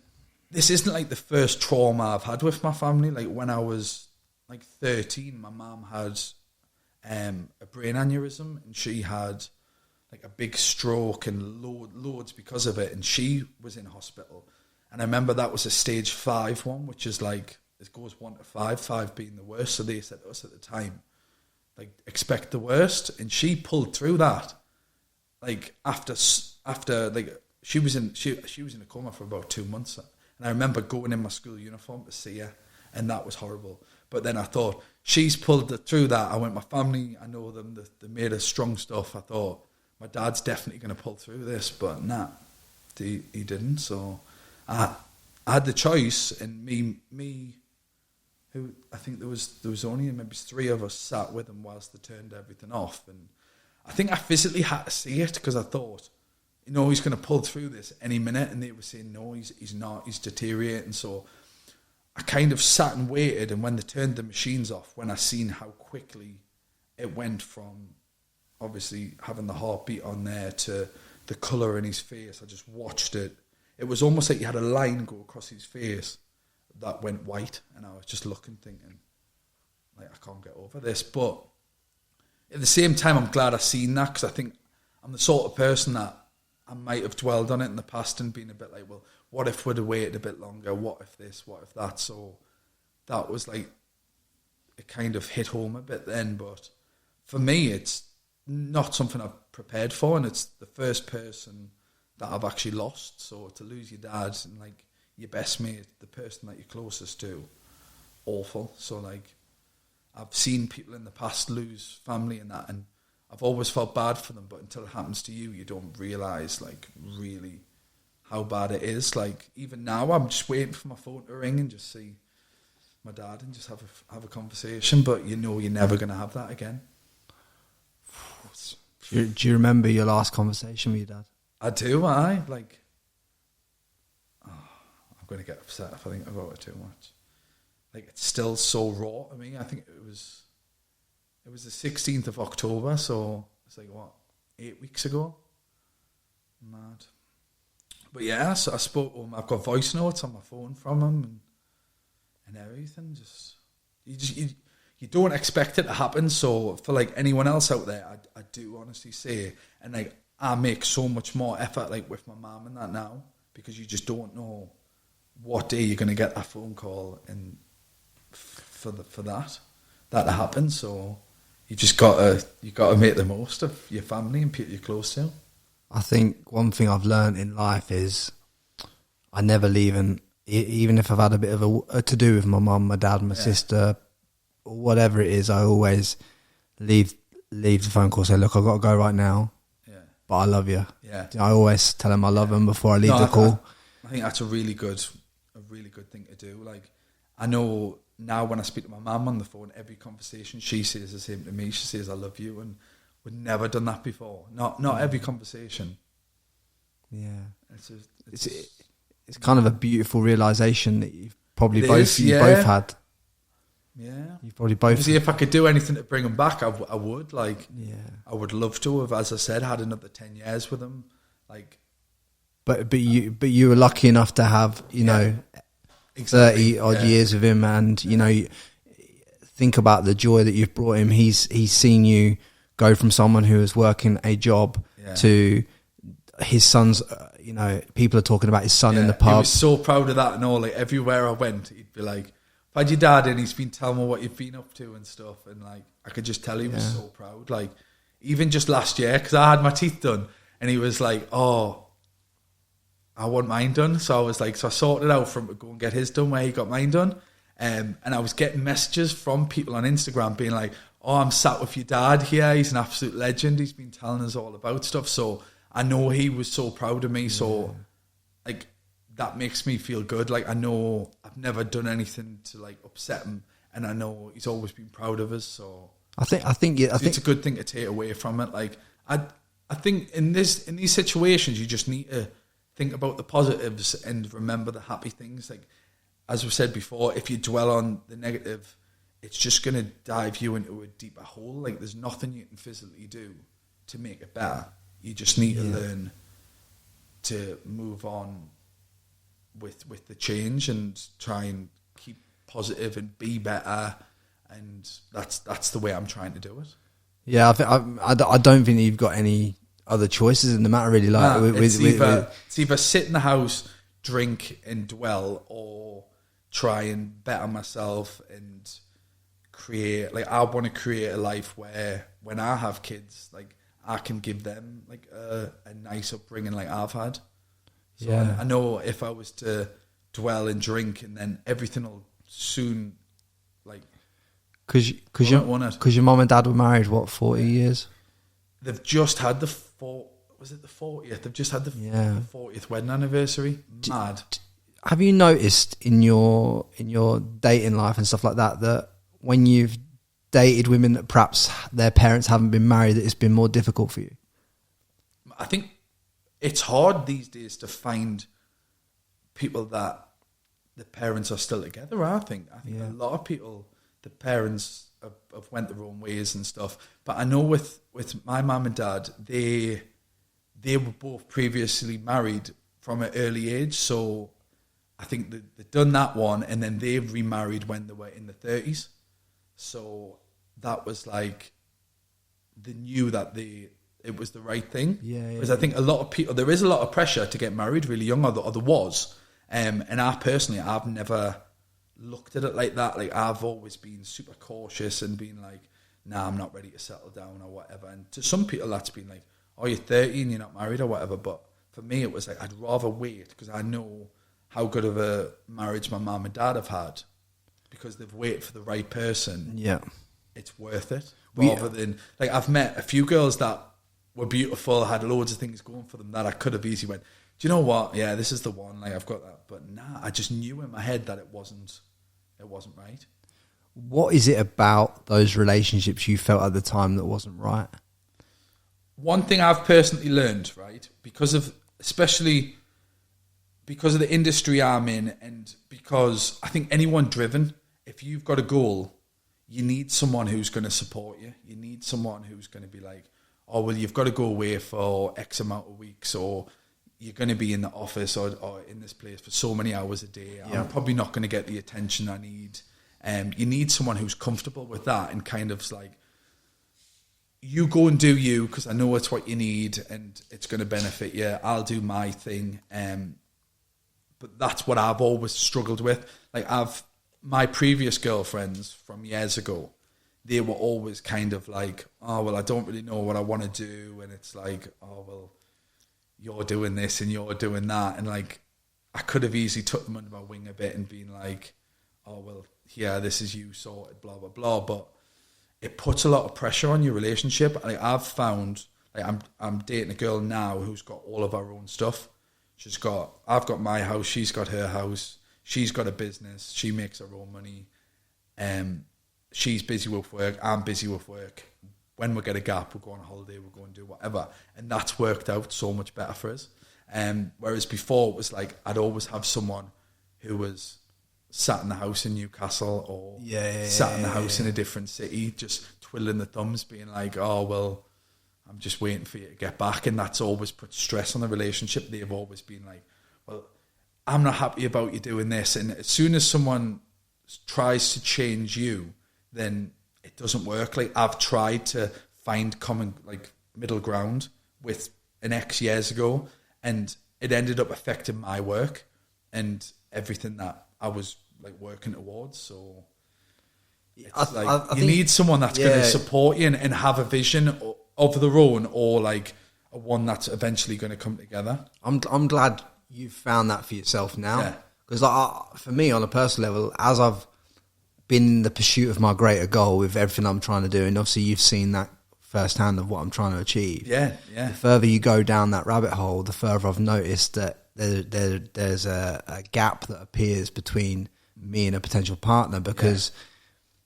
this isn't the first trauma I've had with my family. When I was 13, my mum had a brain aneurysm, and she had a big stroke and loads because of it, and she was in hospital. And I remember that was a stage 5 one, which is it goes 1 to 5, 5 being the worst. So they said to us at the time, expect the worst, and she pulled through that. After she was in a coma for about 2 months, and I remember going in my school uniform to see her, and that was horrible. But then I thought, she's pulled through that. I went, my family, I know them, they made us strong stuff. I thought, my dad's definitely going to pull through this, but nah, he didn't. So I had the choice, and me, who I think there was only maybe 3 of us sat with him whilst they turned everything off, and I think I physically had to see it, because I thought, he's going to pull through this any minute, and they were saying, no, he's not, he's deteriorating. So I kind of sat and waited, and when they turned the machines off, when I seen how quickly it went from obviously having the heartbeat on there to the colour in his face, I just watched it. It was almost like he had a line go across his face that went white, and I was just looking, thinking, I can't get over this. But at the same time, I'm glad I seen that, because I think I'm the sort of person that I might have dwelled on it in the past and been a bit well, what if we'd have waited a bit longer? What if this? What if that? So that was it kind of hit home a bit then. But for me, it's not something I've prepared for, and it's the first person that I've actually lost. So to lose your dad and your best mate, the person that you're closest to, awful. So I've seen people in the past lose family and that, and I've always felt bad for them, but until it happens to you, you don't realise really how bad it is. Even now, I'm just waiting for my phone to ring and just see my dad and just have a conversation. But you know, you're never going to have that again. Do you remember your last conversation with your dad? I do. I'm going to get upset if I think about it too much. Like, it's still so raw to me. I think it was the 16th of October, so it's like, what, 8 weeks ago? Mad. But yeah, so I spoke to him. I've got voice notes on my phone from him and everything. You don't expect it to happen. So for like anyone else out there, I do honestly say, and like I make so much more effort like with my mum and that now, because you just don't know what day you're going to get that phone call and for that to happen. So you just gotta make the most of your family and people you're close to. I think one thing I've learned in life is I never leave, and even if I've had a bit of a to do with my mum, my dad, my sister, whatever it is, I always leave the phone call, say, look, I've got to go right now, but I love you. Yeah, I always tell them I love them before I leave the call. I think that's a really good thing to do. Like, I know now when I speak to my mum on the phone, every conversation she says the same to me. She says I love you, and we've never done that before. Not every conversation. Yeah, it's kind of a beautiful realization that you've probably both had. Yeah, you've probably both. See, if I could do anything to bring him back, I would. Like, I would love to have, as I said, had another 10 years with him. Like, but you were lucky enough to have, you know, 30 odd years with him, and you know, think about the joy that you've brought him. He's seen you go from someone who was working a job to his son's. You know, people are talking about his son in the pub. He was so proud of that, and all. Like, everywhere I went, he'd be like, "I've had your dad in. He's been telling me what you've been up to and stuff." And like, I could just tell he was so proud. Like, even just last year, because I had my teeth done, and he was like, "Oh, I want mine done." So I was like, so I sorted out for him to go and get his done where he got mine done. And I was getting messages from people on Instagram being like, "Oh, I'm sat with your dad here. He's an absolute legend. He's been telling us all about stuff." So I know he was so proud of me. So like, that makes me feel good. Like, I know I've never done anything to like upset him, and I know he's always been proud of us. So I think it's a good thing to take away from it. Like, I think in these situations, you just need to think about the positives and remember the happy things. Like, as we said before, if you dwell on the negative, it's just going to dive you into a deeper hole. Like, there's nothing you can physically do to make it better. You just need to learn to move on with the change and try and keep positive and be better. And that's the way I'm trying to do it. Yeah, I don't think you've got any other choices in the matter, really. Like, it's either sit in the house, drink and dwell, or try and better myself and create. Like, I want to create a life where when I have kids, like, I can give them like a nice upbringing like I've had. So I know if I was to dwell and drink, and then everything will soon, like, because your mum and dad were married, what, 40 years? They've just had the 40th? They've just had the 40th wedding anniversary. Mad. Have you noticed in your dating life and stuff like that when you've dated women that perhaps their parents haven't been married, that it's been more difficult for you? I think it's hard these days to find people that the parents are still together. I think a lot of people, the parents have went their own ways and stuff. But I know with my mum and dad, they were both previously married from an early age. So I think they've done that one, and then they remarried when they were in the 30s. So that was like, they knew that it was the right thing. Because I think a lot of people, there is a lot of pressure to get married really young, or there was. And I've never looked at it like that. Like, I've always been super cautious and been like, nah, I'm not ready to settle down or whatever. And to some people that's been like, oh, you're 30 and you're not married or whatever. But for me, it was like, I'd rather wait, because I know how good of a marriage my mum and dad have had, because they've waited for the right person. Yeah. It's worth it. Rather than, like, I've met a few girls that were beautiful, had loads of things going for them that I could have easily went, do you know what? Yeah, this is the one. Like, I've got that. But nah, I just knew in my head that it wasn't it wasn't right. What is it about those relationships you felt at the time that wasn't right? One thing I've personally learned, right, especially because of the industry I'm in, and because I think anyone driven, if you've got a goal, you need someone who's going to support you. You need someone who's going to be like, oh, well, you've got to go away for X amount of weeks, or you're going to be in the office or in this place for so many hours a day. Yeah. I'm probably not going to get the attention I need. You need someone who's comfortable with that and kind of like, you go and do you, because I know it's what you need and it's going to benefit you. I'll do my thing. But that's what I've always struggled with. Like my previous girlfriends from years ago, they were always kind of like, oh, well, I don't really know what I want to do. And it's like, oh, well, you're doing this and you're doing that. And like, I could have easily took them under my wing a bit and been like, oh, well, yeah, this is you sorted, blah, blah, blah. But it puts a lot of pressure on your relationship. Like I've found, like I'm dating a girl now who's got all of her own stuff. I've got my house, she's got her house, she's got a business, she makes her own money. She's busy with work, I'm busy with work. When we get a gap, we'll go on a holiday, we'll go and do whatever. And that's worked out so much better for us. Whereas before it was like, I'd always have someone who was sat in the house in Newcastle or sat in the house in a different city, just twiddling the thumbs, being like, oh, well, I'm just waiting for you to get back. And that's always put stress on the relationship. They've always been like, well, I'm not happy about you doing this. And as soon as someone tries to change you, then it doesn't work. Like I've tried to find common, like middle ground with an ex years ago, and it ended up affecting my work and everything that I was like working towards. So it's I think, need someone that's going to support you and have a vision of their own, or like a one that's eventually going to come together. I'm glad you've found that for yourself now, because for me on a personal level, as I've been in the pursuit of my greater goal with everything I'm trying to do, and obviously you've seen that firsthand of what I'm trying to achieve. The further you go down that rabbit hole, the further I've noticed that there's a gap that appears between me and a potential partner, because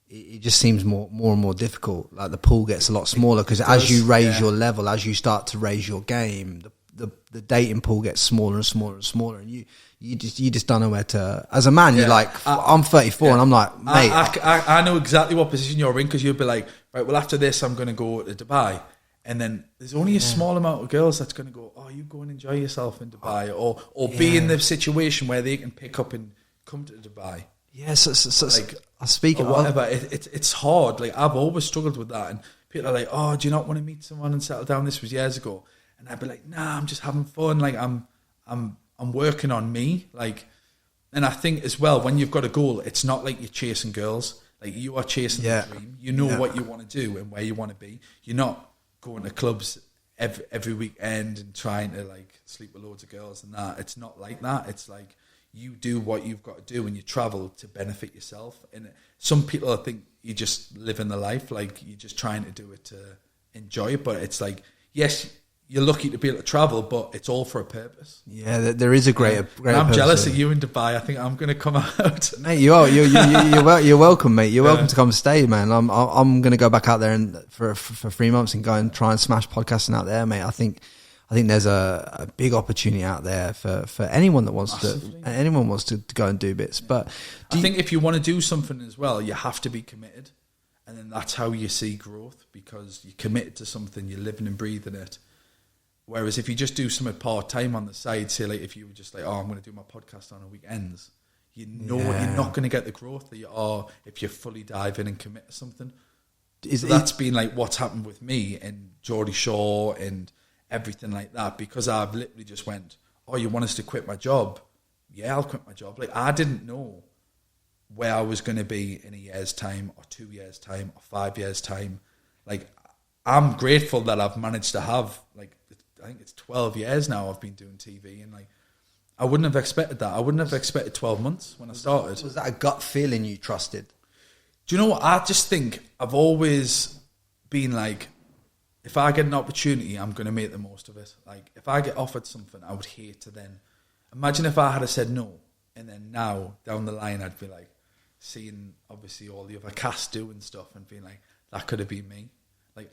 it just seems more and more difficult. Like the pool gets a lot smaller, because as you raise your level, as you start to raise your game, the dating pool gets smaller and smaller and smaller, and you just don't know where to. As a man, you're like, I'm 34, and I'm like, mate, I know exactly what position you're in, because you'll be like, right, well, after this, I'm going to go to Dubai. And then there's only a small amount of girls that's going to go, oh, you go and enjoy yourself in Dubai, or be in the situation where they can pick up and come to Dubai. So like, I speak or whatever. It's hard. Like I've always struggled with that, and people are like, oh, do you not want to meet someone and settle down? This was years ago, and I'd be like, nah, I'm just having fun. Like I'm working on me. Like, and I think as well, when you've got a goal, it's not like you're chasing girls. Like you are chasing the dream. You know what you want to do and where you want to be. You're not going to clubs every weekend and trying to like sleep with loads of girls and that. It's not like that. It's like you do what you've got to do, and you travel to benefit yourself. And some people think you just living the life, like you're just trying to do it to enjoy it. But it's like, yes, you're lucky to be able to travel, but it's all for a purpose. Yeah, there is a greater I'm jealous of you in Dubai. I think I'm going to come out. Mate, you are. You're welcome, mate. You're welcome to come stay, man. I'm going to go back out there for 3 months and go and try and smash podcasting out there, mate. I think there's a big opportunity out there for anyone that wants to go and do bits. But I think if you want to do something as well, you have to be committed, and then that's how you see growth, because you're committed to something, you're living and breathing it. Whereas if you just do something part-time on the side, say like if you were just like, oh, I'm going to do my podcast on the weekends, you're not going to get the growth that you are if you fully dive in and commit to something. That's been like what's happened with me in Geordie Shore and everything like that, because I've literally just went, oh, you want us to quit my job? Yeah, I'll quit my job. Like I didn't know where I was going to be in a year's time or 2 years' time or 5 years' time. Like I'm grateful that I've managed to have like, I think it's 12 years now I've been doing TV, and like I wouldn't have expected that. I wouldn't have expected 12 months when I started. Was that a gut feeling you trusted? Do you know what? I just think I've always been like, if I get an opportunity, I'm going to make the most of it. Like if I get offered something, I would hate to then. Imagine if I had said no, and then now down the line I'd be like, seeing obviously all the other cast doing stuff and being like, that could have been me. Like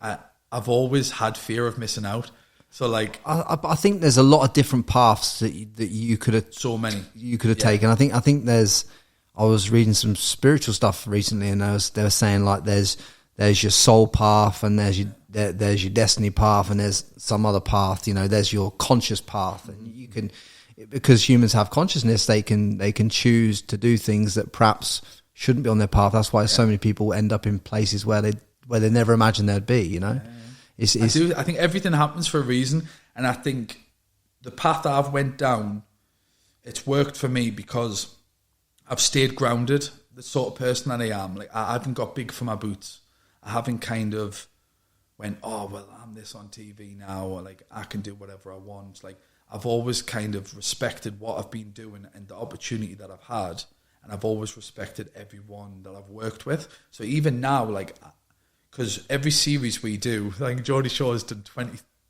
I've always had fear of missing out. So like, I think there's a lot of different paths that you could have, so many you could have taken. I think there's. I was reading some spiritual stuff recently, and they were saying like there's your soul path, and there's your destiny path, and there's some other path. You know, there's your conscious path, and you can, because humans have consciousness, they can choose to do things that perhaps shouldn't be on their path. That's why so many people end up in places where they never imagined they'd be. You know, I think everything happens for a reason, and I think the path that I've went down, it's worked for me because I've stayed grounded, the sort of person that I am. Like, I haven't got big for my boots. I haven't kind of went, oh, well, I'm this on TV now, or like, I can do whatever I want. Like, I've always kind of respected what I've been doing and the opportunity that I've had. And I've always respected everyone that I've worked with. So even now, like, because every series we do, like Geordie Shore has done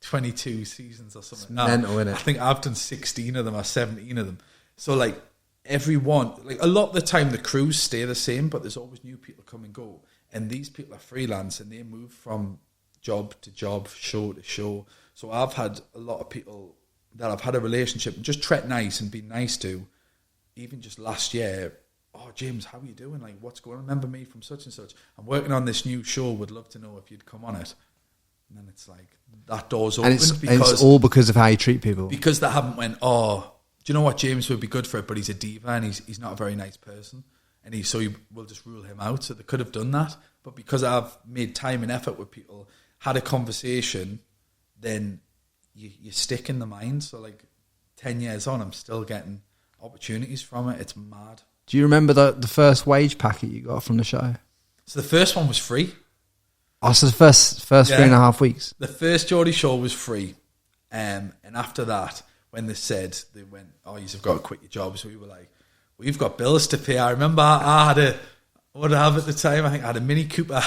22 seasons or something. Now, mental, innit? I think I've done 16 of them or 17 of them. So like, everyone, like a lot of the time the crews stay the same, but there's always new people come and go, and these people are freelance and they move from job to job, show to show. So I've had a lot of people that I've had a relationship and just treat nice and been nice to. Even just last year, oh James, how are you doing? Like, what's going on? Remember me from such and such? I'm working on this new show, would love to know if you'd come on it. And then it's like, that door's open, and it's all because of how you treat people. Because they haven't went, oh, do you know what, James would be good for it, but he's a diva and he's not a very nice person, and we'll just rule him out. So they could have done that, but because I've made time and effort with people, had a conversation, then you stick in the mind. So like 10 years on, I'm still getting opportunities from it. It's mad. Do you remember the first wage packet you got from the show? So the first one was free. Oh, so the first 3.5 weeks. The first Geordie Shore was free, and after that, when they went, oh, you've got to quit your job. So we were like, we've got bills to pay. I remember I had what did I have at the time? I think I had a Mini Cooper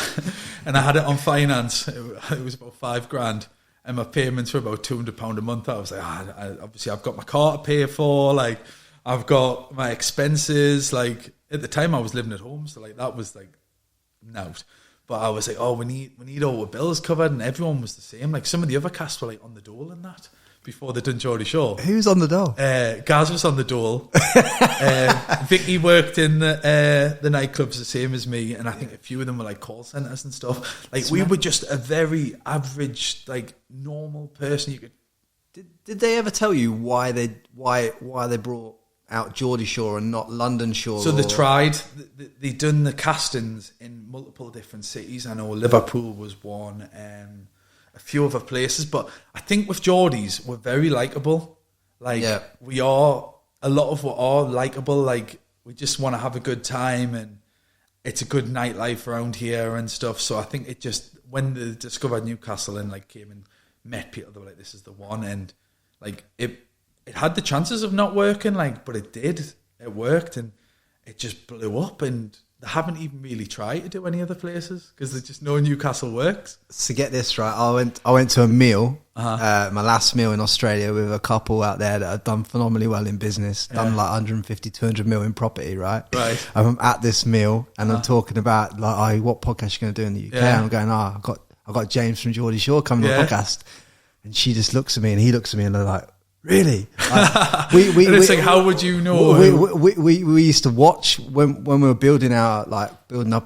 and I had it on finance. It was about $5,000 and my payments were about £200 a month. I was like, obviously I've got my car to pay for, like I've got my expenses. Like at the time I was living at home. So like that was like, no. But I was like, oh, we need all the bills covered, and everyone was the same. Like some of the other cast were like on the dole and that before they'd done Geordie Shore. Who's on the dole? Gaz was on the dole. Vicky worked in the nightclubs the same as me, and I think a few of them were like call centres and stuff. Like we were just a very average, like normal person. You could. Did they ever tell you why they brought out Geordie Shore and not London Shore? So they tried. They done the castings in multiple different cities. I know Liverpool was one, a few other places, but I think with Geordies, we're very likeable. Like we are, a lot of what are likeable. Like we just want to have a good time, and it's a good nightlife around here and stuff. So I think it just, when they discovered Newcastle and like came and met people, they were like, this is the one. And like it had the chances of not working, like, but it did. It worked, and it just blew up, and they haven't even really tried to do any other places because they just know Newcastle works. To get this right, I went to a meal, my last meal in Australia, with a couple out there that have done phenomenally well in business, done like 150, 200 mil in property, right? Right. I'm at this meal and I'm talking about like, oh, what podcast are you going to do in the UK? And I'm going, I've got James from Geordie Shore coming on the podcast. And she just looks at me and he looks at me and they're like, really? Like, like, how would you know? We used to watch when we were building up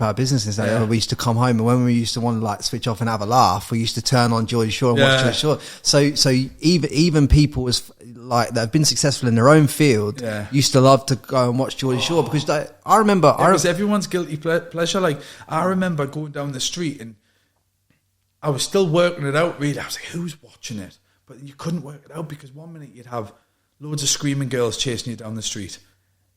our businesses. We used to come home, and when we used to want to like switch off and have a laugh, we used to turn on Geordie Shore and watch Geordie Shore. So even people that have been successful in their own field used to love to go and watch Geordie Shore, because I remember it was everyone's guilty pleasure. Like I remember going down the street and I was still working it out. Really, I was like, who's watching it? But you couldn't work it out, because one minute you'd have loads of screaming girls chasing you down the street.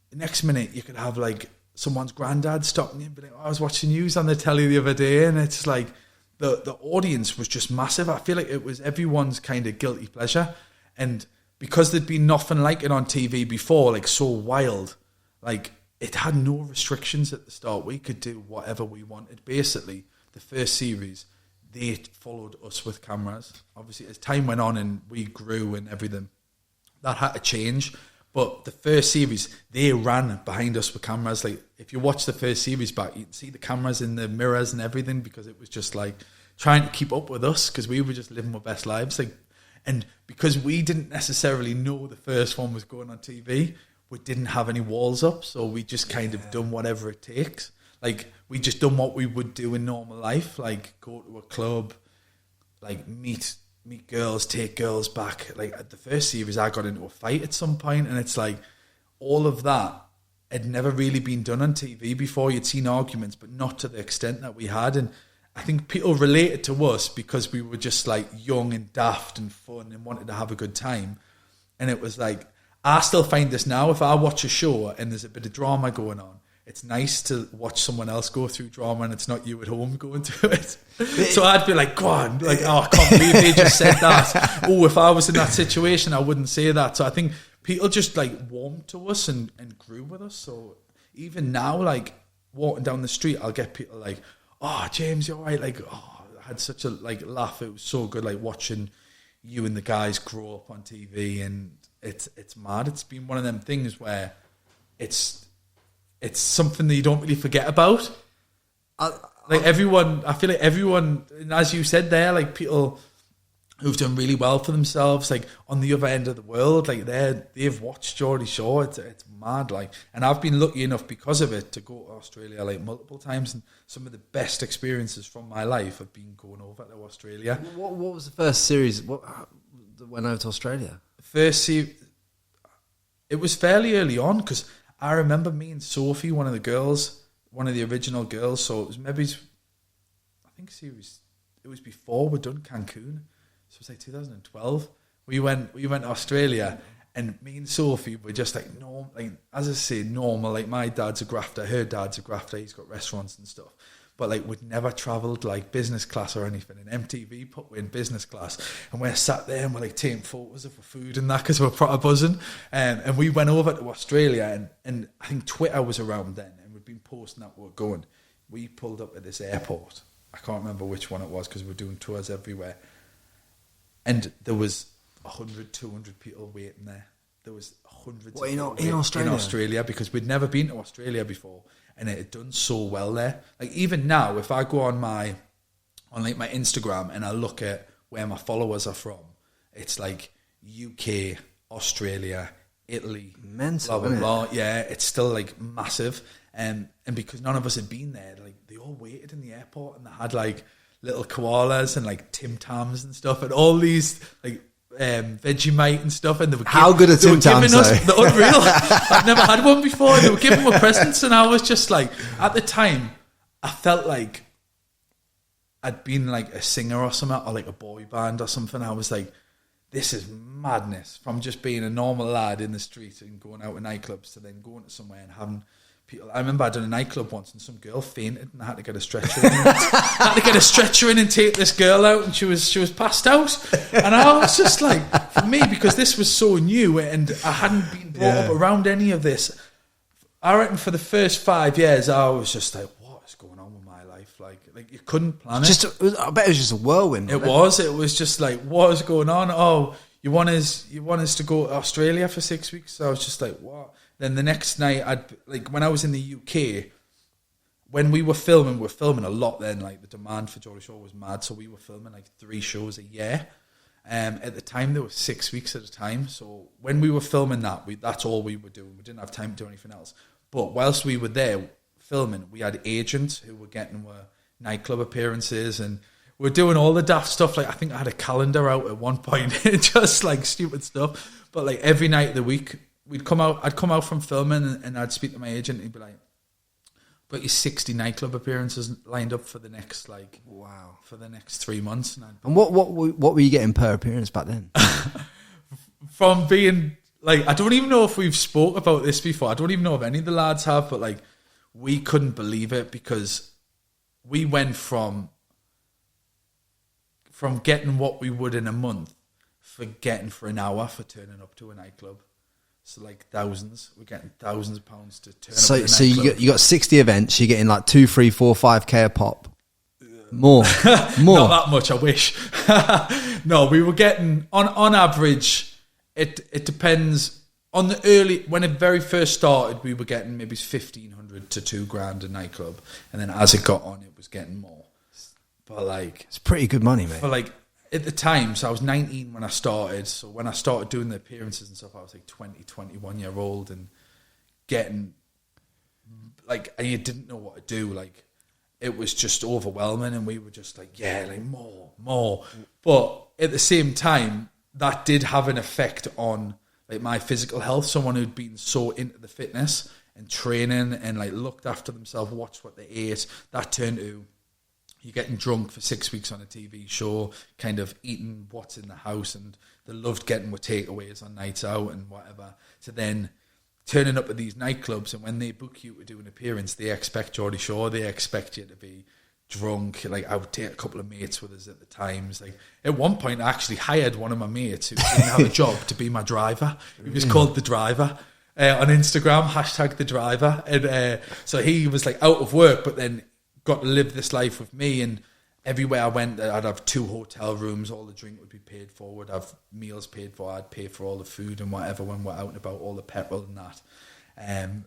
The next minute you could have like someone's granddad stopping you and be like, oh, I was watching news on the telly the other day. And it's like the audience was just massive. I feel like it was everyone's kind of guilty pleasure. And because there'd been nothing like it on TV before, like so wild, like it had no restrictions at the start. We could do whatever we wanted. Basically, the first series, they followed us with cameras. Obviously, as time went on and we grew and everything, that had to change. But the first series, they ran behind us with cameras. Like, if you watch the first series back, you can see the cameras in the mirrors and everything, because it was just like trying to keep up with us, because we were just living our best lives. Like, and because we didn't necessarily know the first one was going on TV, we didn't have any walls up, so we just kind of done whatever it takes. Like, we just done what we would do in normal life, like go to a club, like meet girls, take girls back. Like, at the first series, I got into a fight at some point, and it's like all of that had never really been done on TV before. You'd seen arguments, but not to the extent that we had. And I think people related to us because we were just like young and daft and fun and wanted to have a good time. And it was like, I still find this now, if I watch a show and there's a bit of drama going on, it's nice to watch someone else go through drama and it's not you at home going through it. So I'd be like, go on, like, oh, I can't believe they just said that. Oh, if I was in that situation, I wouldn't say that. So I think people just like warmed to us and grew with us. So even now, like walking down the street, I'll get people like, oh, James, you're right. Like, oh, I had such a like laugh. It was so good, like watching you and the guys grow up on TV, and it's mad. It's been one of them things where it's something that you don't really forget about. Like everyone, I feel like everyone, and as you said there, like people who've done really well for themselves, like on the other end of the world, like they've watched Geordie Shore. It's mad, like, and I've been lucky enough because of it to go to Australia like multiple times, and some of the best experiences from my life have been going over to Australia. What was the first series? What went over to Australia? First series, it was fairly early on, because I remember me and Sophie, one of the original girls. So it was maybe, I think it was before we'd done Cancun. So it was like 2012. We went to Australia, and me and Sophie were just like normal, like, as I say, normal. Like, my dad's a grafter, her dad's a grafter. He's got restaurants and stuff. But like, we'd never travelled like business class or anything. And MTV put we in business class, and we're sat there and we're like taking photos of the food and that, because we're proper buzzing. And we went over to Australia, and I think Twitter was around then, and we'd been posting that we were going. We pulled up at this airport. I can't remember which one it was, because we're doing tours everywhere. And there was 100, 200 people waiting there. There was hundreds of people in Australia? In Australia, because we'd never been to Australia before, and it had done so well there. Like, even now, if I go on my Instagram and I look at where my followers are from, it's like UK, Australia, Italy, mental, blah blah blah. Yeah, it's still like massive. And because none of us had been there, like, they all waited in the airport, and they had like little koalas and like Tim Tams and stuff, and all these like Vegemite and stuff, and they were how good are Tim Tams? The unreal. I've never had one before. They were giving me presents, and I was just like, at the time, I felt like I'd been like a singer or something, or like a boy band or something. I was like, this is madness, from just being a normal lad in the street and going out to nightclubs to then going to somewhere and having people. I remember I'd done a nightclub once, and some girl fainted, and I had to get a stretcher in. I had to get a stretcher in and take this girl out, and she was passed out. And I was just like, for me, because this was so new and I hadn't been brought up around any of this, I reckon for the first 5 years I was just like, what is going on with my life? Like you couldn't plan it. I bet it was just a whirlwind. It was just like, what is going on? Oh, you want us to go to Australia for 6 weeks? So I was just like, what? Then the next night, when I was in the UK, when we were filming a lot then, like the demand for Geordie Shore was mad, so we were filming like 3 shows a year. At the time, there were 6 weeks at a time, so when we were filming that's all we were doing. We didn't have time to do anything else. But whilst we were there filming, we had agents who were getting nightclub appearances, and we were doing all the daft stuff. Like, I think I had a calendar out at one point, just like stupid stuff. But like every night of the week, I'd come out from filming, and I'd speak to my agent, and he'd be like, "But your 60 nightclub appearances lined up for the next 3 months." And what were you getting per appearance back then? From being like, I don't even know if we've spoke about this before. I don't even know if any of the lads have, but like, we couldn't believe it, because we went from getting what we would in a month for getting for an hour for turning up to a nightclub. So like thousands, we're getting thousands of pounds to turn up to a nightclub. So you got 60 events, you're getting like 2, 3, 4, 5k a pop. More. Not that much, I wish. No, we were getting on average. It depends. on the early, when it very first started, we were getting maybe 1,500 to $2,000 a nightclub, and then as it got on, it was getting more. But like, it's pretty good money, mate. But like at the time, so I was 19 when I started. So when I started doing the appearances and stuff, I was like 20, 21 year old and getting like, and you didn't know what to do. Like, it was just overwhelming, and we were just like, yeah, like more. But at the same time, that did have an effect on like my physical health. Someone who'd been so into the fitness and training and like looked after themselves, watched what they ate, that turned to you're getting drunk for 6 weeks on a TV show, kind of eating what's in the house, and they loved getting with takeaways on nights out and whatever. So then turning up at these nightclubs, and when they book you to do an appearance, they expect Geordie Shore, they expect you to be drunk. Like, I would take a couple of mates with us at the times. Like, at one point, I actually hired one of my mates who didn't have a job to be my driver. He was called The Driver on Instagram, hashtag The Driver. And so he was like out of work, but then got to live this life with me, and everywhere I went, I'd have 2 hotel rooms, all the drink would be paid for, would have meals paid for, I'd pay for all the food and whatever when we're out and about, all the petrol and that. And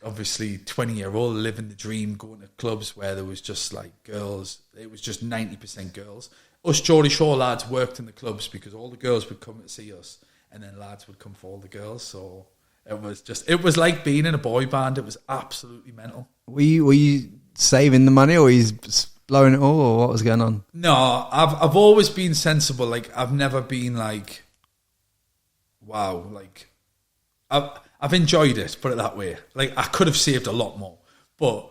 obviously 20-year-old living the dream, going to clubs where there was just like girls, it was just 90% girls. Us Geordie Shore lads worked in the clubs because all the girls would come to see us, and then lads would come for all the girls. So it was like being in a boy band. It was absolutely mental. Were you saving the money, or were you blowing it all, or what was going on? No, I've always been sensible. Like, I've never been like, wow, like I've enjoyed it, put it that way. Like, I could have saved a lot more, but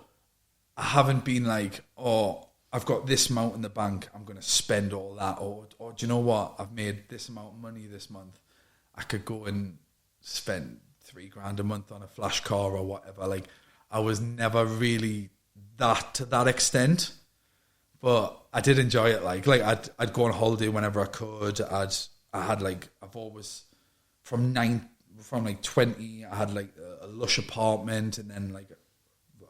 I haven't been like, oh, I've got this amount in the bank, I'm going to spend all that, or do you know what, I've made this amount of money this month, I could go and spend $3,000 a month on a flash car or whatever. Like, I was never really that to that extent, but I did enjoy it. Like I'd go on holiday whenever I could. I've always from like 20, I had like a lush apartment, and then like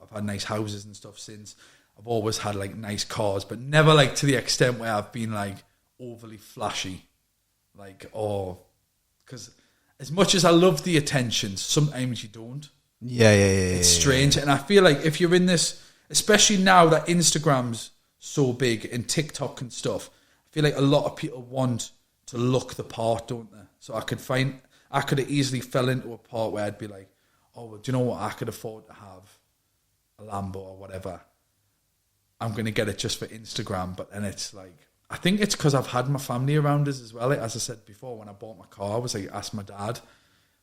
I've had nice houses and stuff since. I've always had like nice cars, but never like to the extent where I've been like overly flashy. Like, because as much as I love the attention, sometimes you don't. Yeah. It's strange, and I feel like if you're in this, especially now that Instagram's so big and TikTok and stuff, I feel like a lot of people want to look the part, don't they? So I could have easily fell into a part where I'd be like, oh, well, do you know what? I could afford to have a Lambo or whatever. I'm going to get it just for Instagram. But then it's like, I think it's because I've had my family around us as well. Like, as I said before, when I bought my car, I was like, ask my dad.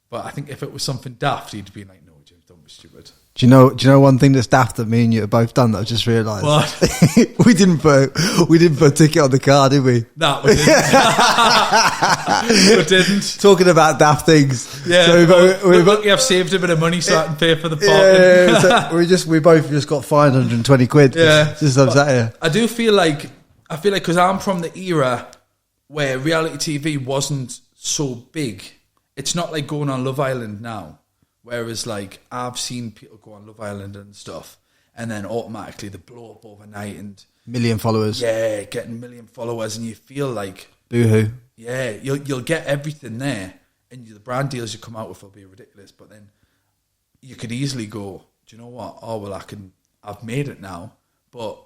But I think if it was something daft, he'd be like, no, James, don't be stupid. Do you know one thing that's daft that me and you have both done that I've just realised? What? we didn't put a ticket on the car, did we? No, we didn't. We didn't. Talking about daft things. Yeah. So we're lucky I've saved a bit of money so I can pay for the parking. Yeah, so we both just got fined 120 quid. Yeah. Just I'm sat here. I feel like because I'm from the era where reality TV wasn't so big. It's not like going on Love Island now. Whereas, like, I've seen people go on Love Island and stuff, and then automatically they blow up overnight and... Million followers. Yeah, getting 1 million followers, and you feel like... Boo-hoo. Yeah, you'll get everything there, and the brand deals you come out with will be ridiculous, but then you could easily go, do you know what? Oh, well, I've made it now, but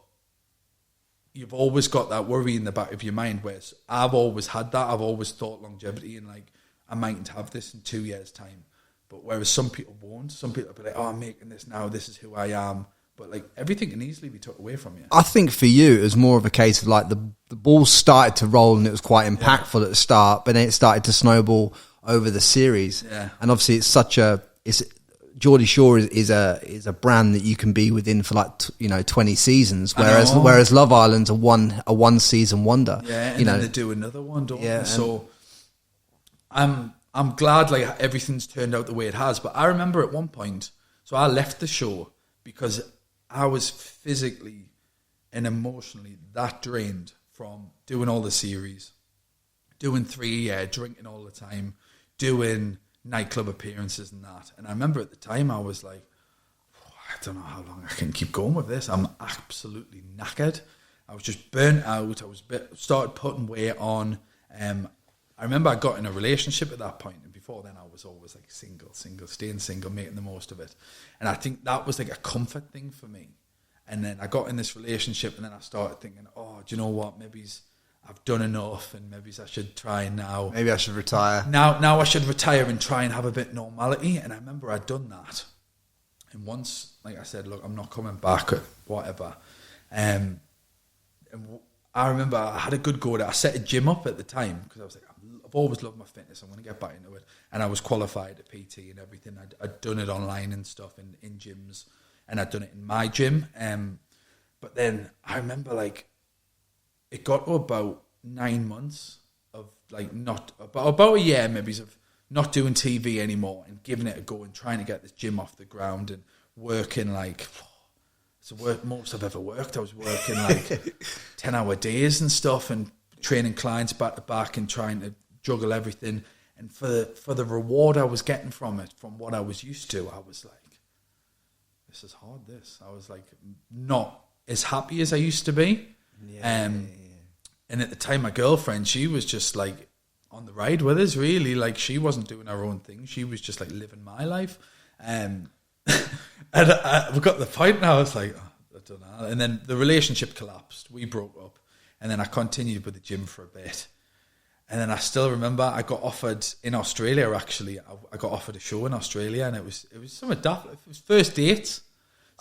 you've always got that worry in the back of your mind, whereas I've always had that. I've always thought longevity and, like, I mightn't have this in 2 years' time. But whereas some people won't, some people will be like, oh, I'm making this now, this is who I am. But like, everything can easily be took away from you. I think for you, it was more of a case of like the ball started to roll and it was quite impactful at the start, but then it started to snowball over the series. Yeah. And obviously Geordie Shore is a brand that you can be within for like 20 seasons, whereas Love Island's a one season wonder. Yeah, and then they do another one, don't they? So I'm glad like everything's turned out the way it has. But I remember at one point, so I left the show because I was physically and emotionally that drained from doing all the series, doing 3 a year, drinking all the time, doing nightclub appearances and that. And I remember at the time I was like, I don't know how long I can keep going with this. I'm absolutely knackered. I was just burnt out. I was started putting weight on. I remember I got in a relationship at that point, and before then, I was always like single, staying single, making the most of it. And I think that was like a comfort thing for me. And then I got in this relationship, and then I started thinking, oh, do you know what? Maybe I've done enough, and maybe I should try now. Maybe I should retire. Now I should retire and try and have a bit of normality. And I remember I'd done that. And once, like I said, look, I'm not coming back or whatever. And I remember I had a good go at it. I set a gym up at the time because I was like, I've always loved my fitness. I'm going to get back into it. And I was qualified at PT and everything. I'd done it online and stuff in gyms, and I'd done it in my gym. But then I remember like it got to about 9 months of like not about a year maybe of not doing TV anymore and giving it a go and trying to get this gym off the ground and working like it's the most I've ever worked. I was working like 10-hour days and stuff and training clients back to back and trying to juggle everything. And for the reward I was getting from it, from what I was used to, I was like, this is hard. I was like not as happy as I used to be. And at the time, my girlfriend, she was just like on the ride with us, really. Like she wasn't doing her own thing. She was just like living my life. And we got to the point and I was like, oh, I don't know. And then the relationship collapsed. We broke up. And then I continued with the gym for a bit. And then I still remember I got offered in Australia, actually. I got offered a show in Australia, and it was something daft. It was first dates.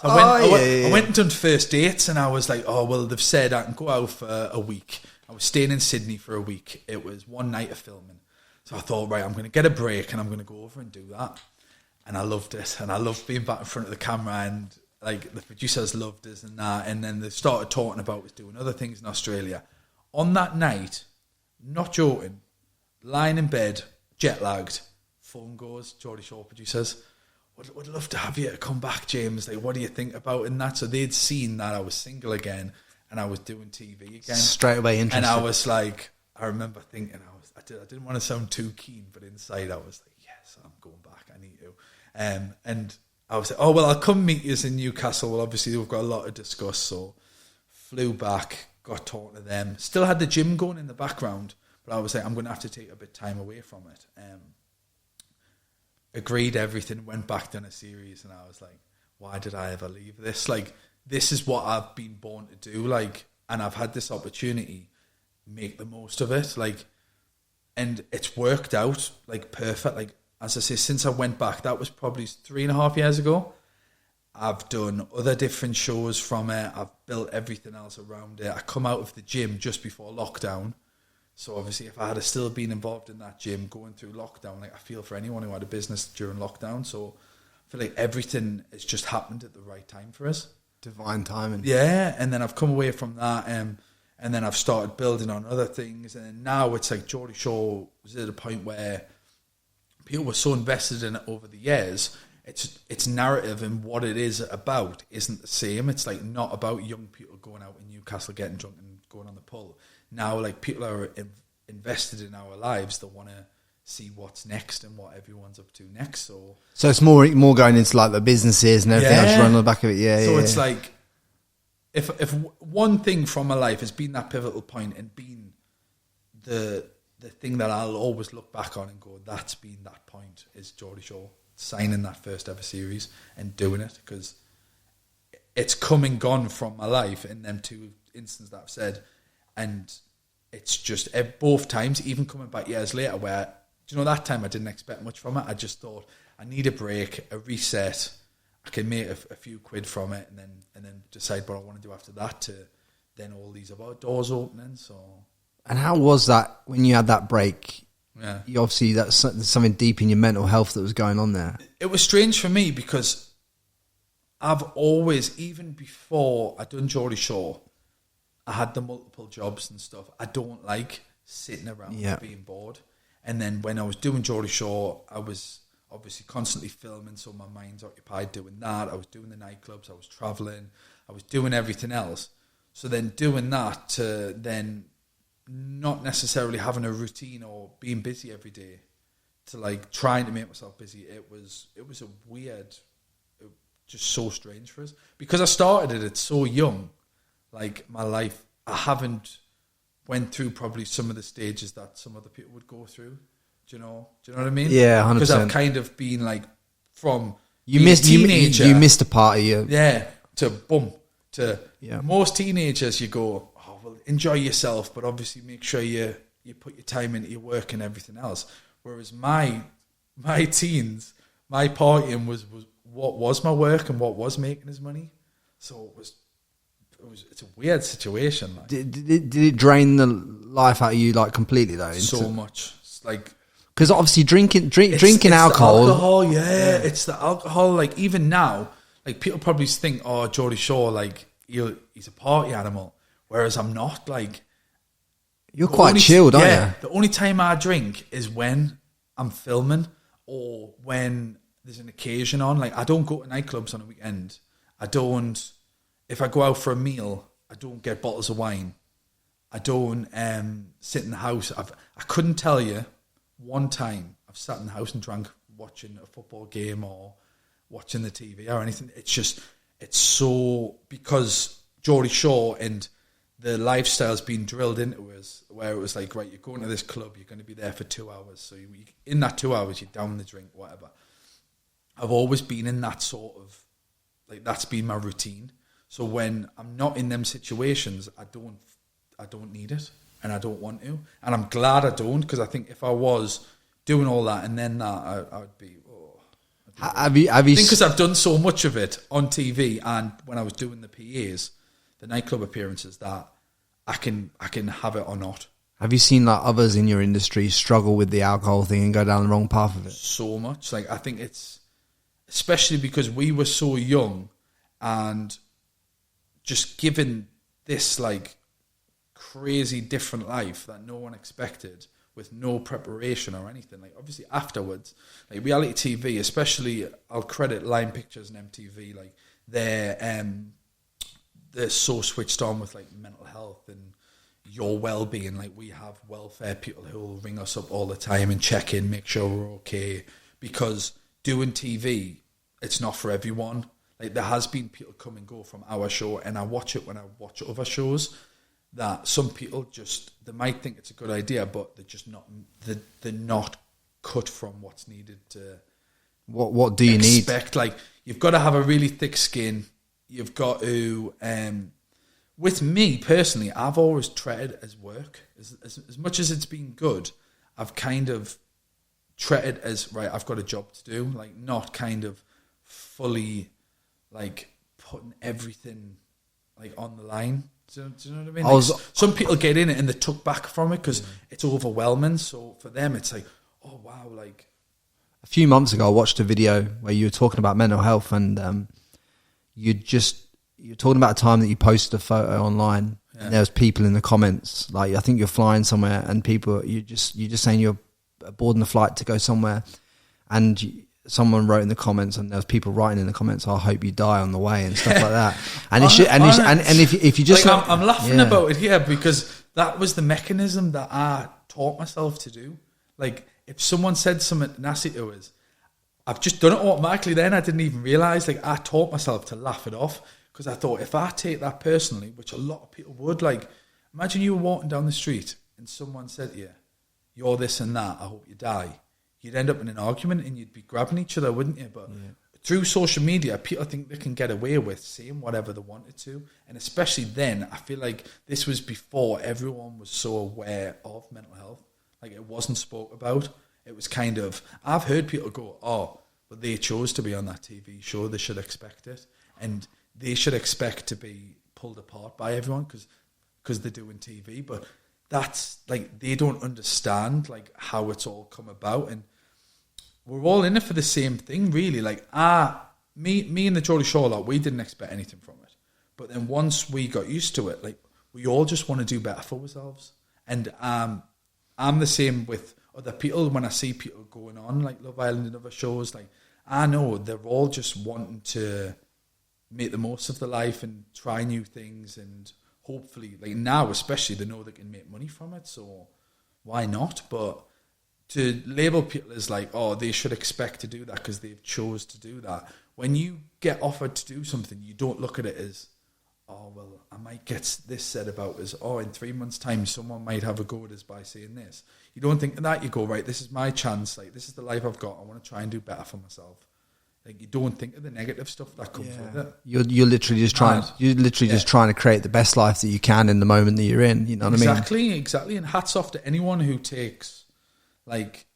So I went and done first dates, and I was like, oh, well, they've said I can go out for a week. I was staying in Sydney for a week. It was one night of filming. So I thought, right, I'm going to get a break, and I'm going to go over and do that. And I loved it, and I loved being back in front of the camera, and like the producers loved us and that. And then they started talking about us doing other things in Australia. On that night, not joking, lying in bed, jet lagged, phone goes, Geordie Shore producers, would love to have you to come back, James. Like, what do you think about it and that? So they'd seen that I was single again and I was doing TV again. Straight away interested. And I was like, I remember thinking, I didn't want to sound too keen, but inside I was like, yes, I'm going back. I need to. And I was like, oh, well, I'll come meet you in Newcastle. Well, obviously we've got a lot to discuss. So flew back, got talking to them. Still had the gym going in the background, but I was like, I'm going to have to take a bit of time away from it. Agreed everything, went back, done a series, and I was like, why did I ever leave this? Like, this is what I've been born to do, like, and I've had this opportunity, make the most of it, like, and it's worked out, like, perfect. Like, as I say, since I went back, that was probably 3.5 years ago, I've done other different shows from it, I've built everything else around it. I come out of the gym just before lockdown. So obviously, if I had still been involved in that gym going through lockdown, like I feel for anyone who had a business during lockdown. So I feel like everything has just happened at the right time for us. Divine timing. Yeah, and then I've come away from that, and then I've started building on other things, and now it's like Geordie Shore was at a point where people were so invested in it over the years. Its narrative and what it is about isn't the same. It's like not about young people going out in Newcastle getting drunk and going on the pull. Now, like, people are invested in our lives. They want to see what's next and what everyone's up to next. So it's more going into like the businesses and everything else running on the back of it. Yeah. So it's like if one thing from my life has been that pivotal point and been the thing that I'll always look back on and go, that's been that point, is Geordie Shore signing that first ever series and doing it, because it's come and gone from my life in them two instances that I've said. And it's just both times, even coming back years later, where, do you know, that time I didn't expect much from it. I just thought, I need a break, a reset. I can make a few quid from it, and then decide what I want to do after that. To then all these other doors opening. So, and how was that when you had that break? Yeah, you obviously that's something deep in your mental health that was going on there. It was strange for me because I've always, even before I'd done Geordie Shore, I had the multiple jobs and stuff. I don't like sitting around being bored. And then when I was doing Geordie Shore, I was obviously constantly filming, so my mind's occupied doing that. I was doing the nightclubs, I was travelling, I was doing everything else. So then doing that to then not necessarily having a routine or being busy every day, to like trying to make myself busy, it was a weird, just so strange for us. Because I started it so young. Like, my life, I haven't went through probably some of the stages that some other people would go through. Do you know what I mean? Yeah, 100%. Because I've kind of been like from You being missed a teenager. You missed a part of you. Yeah, to boom. Yeah. Most teenagers, you go, oh, well, enjoy yourself, but obviously make sure you put your time into your work and everything else. Whereas my teens, my partying was what was my work and what was making us money. So it's a weird situation. Like. Did it drain the life out of you like completely though? So much. It's like, because obviously drinking it's alcohol. The alcohol, yeah, it's the alcohol. Like even now, like people probably think, oh, Geordie Shore, like he's a party animal, whereas I'm not. Like you're quite chilled, aren't you? The only time I drink is when I'm filming or when there's an occasion on. Like I don't go to nightclubs on a weekend. I don't. If I go out for a meal, I don't get bottles of wine. I don't sit in the house. I couldn't tell you one time I've sat in the house and drank watching a football game or watching the TV or anything. It's so, because Geordie Shore and the lifestyle's been drilled into us, where it was like, right, you're going to this club, you're going to be there for 2 hours. So in that 2 hours, you're down the drink, whatever. I've always been in that sort of, like, that's been my routine. So when I'm not in them situations, I don't need it, and I don't want to, and I'm glad I don't, because I think if I was doing all that and then that, I would be. Oh, have you? Because I've done so much of it on TV, and when I was doing the PAs, the nightclub appearances, that I can have it or not. Have you seen like others in your industry struggle with the alcohol thing and go down the wrong path of it? So much, like I think it's especially because we were so young and just given this like crazy different life that no one expected, with no preparation or anything. Like obviously afterwards, like reality TV, especially, I'll credit Line Pictures and MTV, like they're so switched on with like mental health and your well-being. Like we have welfare people who will ring us up all the time and check in, make sure we're okay, because doing TV, it's not for everyone. Like there has been people come and go from our show, and I watch it when I watch other shows, that some people they might think it's a good idea, but they're just not, they're not cut from what's needed to. What do you need? Like you've got to have a really thick skin. You've got to. With me personally, I've always treated as work. As much as it's been good, I've kind of treated as, right, I've got a job to do. Like not kind of fully like putting everything like on the line. Do you know what I mean? Some people get in it and they took back from it because it's overwhelming. So for them, it's like, oh wow, like. A few months ago, I watched a video where you were talking about mental health, and you're talking about a time that you posted a photo online, and there was people in the comments, like I think you're flying somewhere, and people you're just saying you're boarding the flight to go somewhere, and someone wrote in the comments, and there was people writing in the comments, I hope you die on the way and stuff like that. And if you just like, I'm laughing about it here because that was the mechanism that I taught myself to do. Like if someone said something nasty to us, I've just done it automatically. Then I didn't even realize. Like I taught myself to laugh it off because I thought if I take that personally, which a lot of people would, like imagine you were walking down the street and someone said to you, "You're this and that. I hope you die." You'd end up in an argument and you'd be grabbing each other, wouldn't you? But through social media, people think they can get away with saying whatever they wanted to. And especially then, I feel like this was before everyone was so aware of mental health. Like it wasn't spoke about. It was kind of, I've heard people go, oh, but they chose to be on that TV show. They should expect it. And they should expect to be pulled apart by everyone because they're doing TV. But that's like, they don't understand like how it's all come about. And we're all in it for the same thing, really. Like, me and the Geordie Shore lot, we didn't expect anything from it. But then once we got used to it, like, we all just want to do better for ourselves. And I'm the same with other people. When I see people going on, like Love Island and other shows, like, I know they're all just wanting to make the most of their life and try new things. And hopefully, like now especially, they know they can make money from it. So why not? But to label people as like, oh, they should expect to do that because they've chose to do that. When you get offered to do something, you don't look at it as, oh, well, I might get this said about us. Oh, in 3 months' time, someone might have a go at us by saying this. You don't think of that. You go, right, this is my chance. Like, this is the life I've got. I want to try and do better for myself. Like, you don't think of the negative stuff that comes with it. You're literally just trying. You're literally just trying to create the best life that you can in the moment that you're in. You know what I mean? Exactly. And hats off to anyone who takes like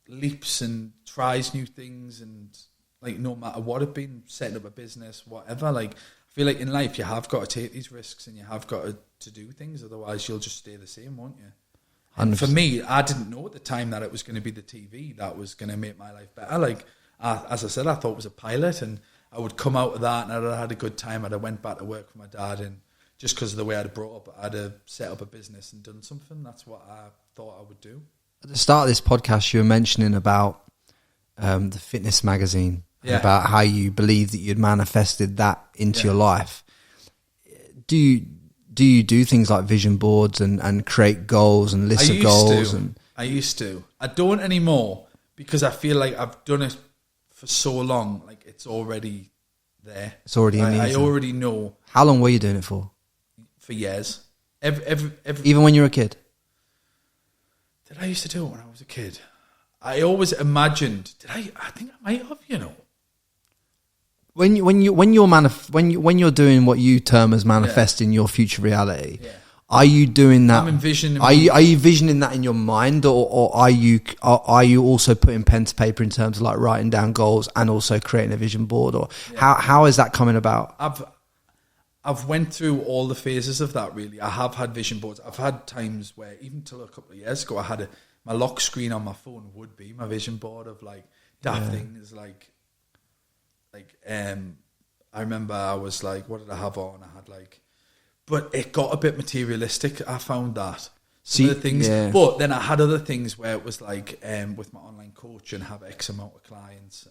leaps and tries new things, and like no matter what it been, setting up a business, whatever. Like, I feel like in life you have got to take these risks and you have got to do things. Otherwise, you'll just stay the same, won't you? And for me, I didn't know at the time that it was going to be the TV that was going to make my life better. Like, as I said, I thought it was a pilot, and I would come out of that and I'd had a good time. And I went back to work for my dad, and just because of the way I'd brought up, I'd set up a business and done something. That's what I thought I would do. At the start of this podcast, you were mentioning about the fitness magazine, and about how you believe that you'd manifested that into your life. Do you do things like vision boards and create goals and lists of goals? I used to. I don't anymore because I feel like I've done it for so long. Like, it's already there. It's already in I already know. How long were you doing it for? For years. Every Even when you were a kid? Did I used to do it when I was a kid? I always imagined. I think I might have. You know. When you're doing what you term as manifesting your future reality, are you doing that? I'm envisioning. Are you visioning that in your mind, or are you also putting pen to paper in terms of like writing down goals and also creating a vision board, or how is that coming about? I've went through all the phases of that. Really, I have had vision boards. I've had times where even till a couple of years ago, I had my lock screen on my phone would be my vision board of like daft things like. I remember I was like, what did I have on? I had like, but it got a bit materialistic. I found that some of the things, but then I had other things where it was like, with my online coach and have X amount of clients.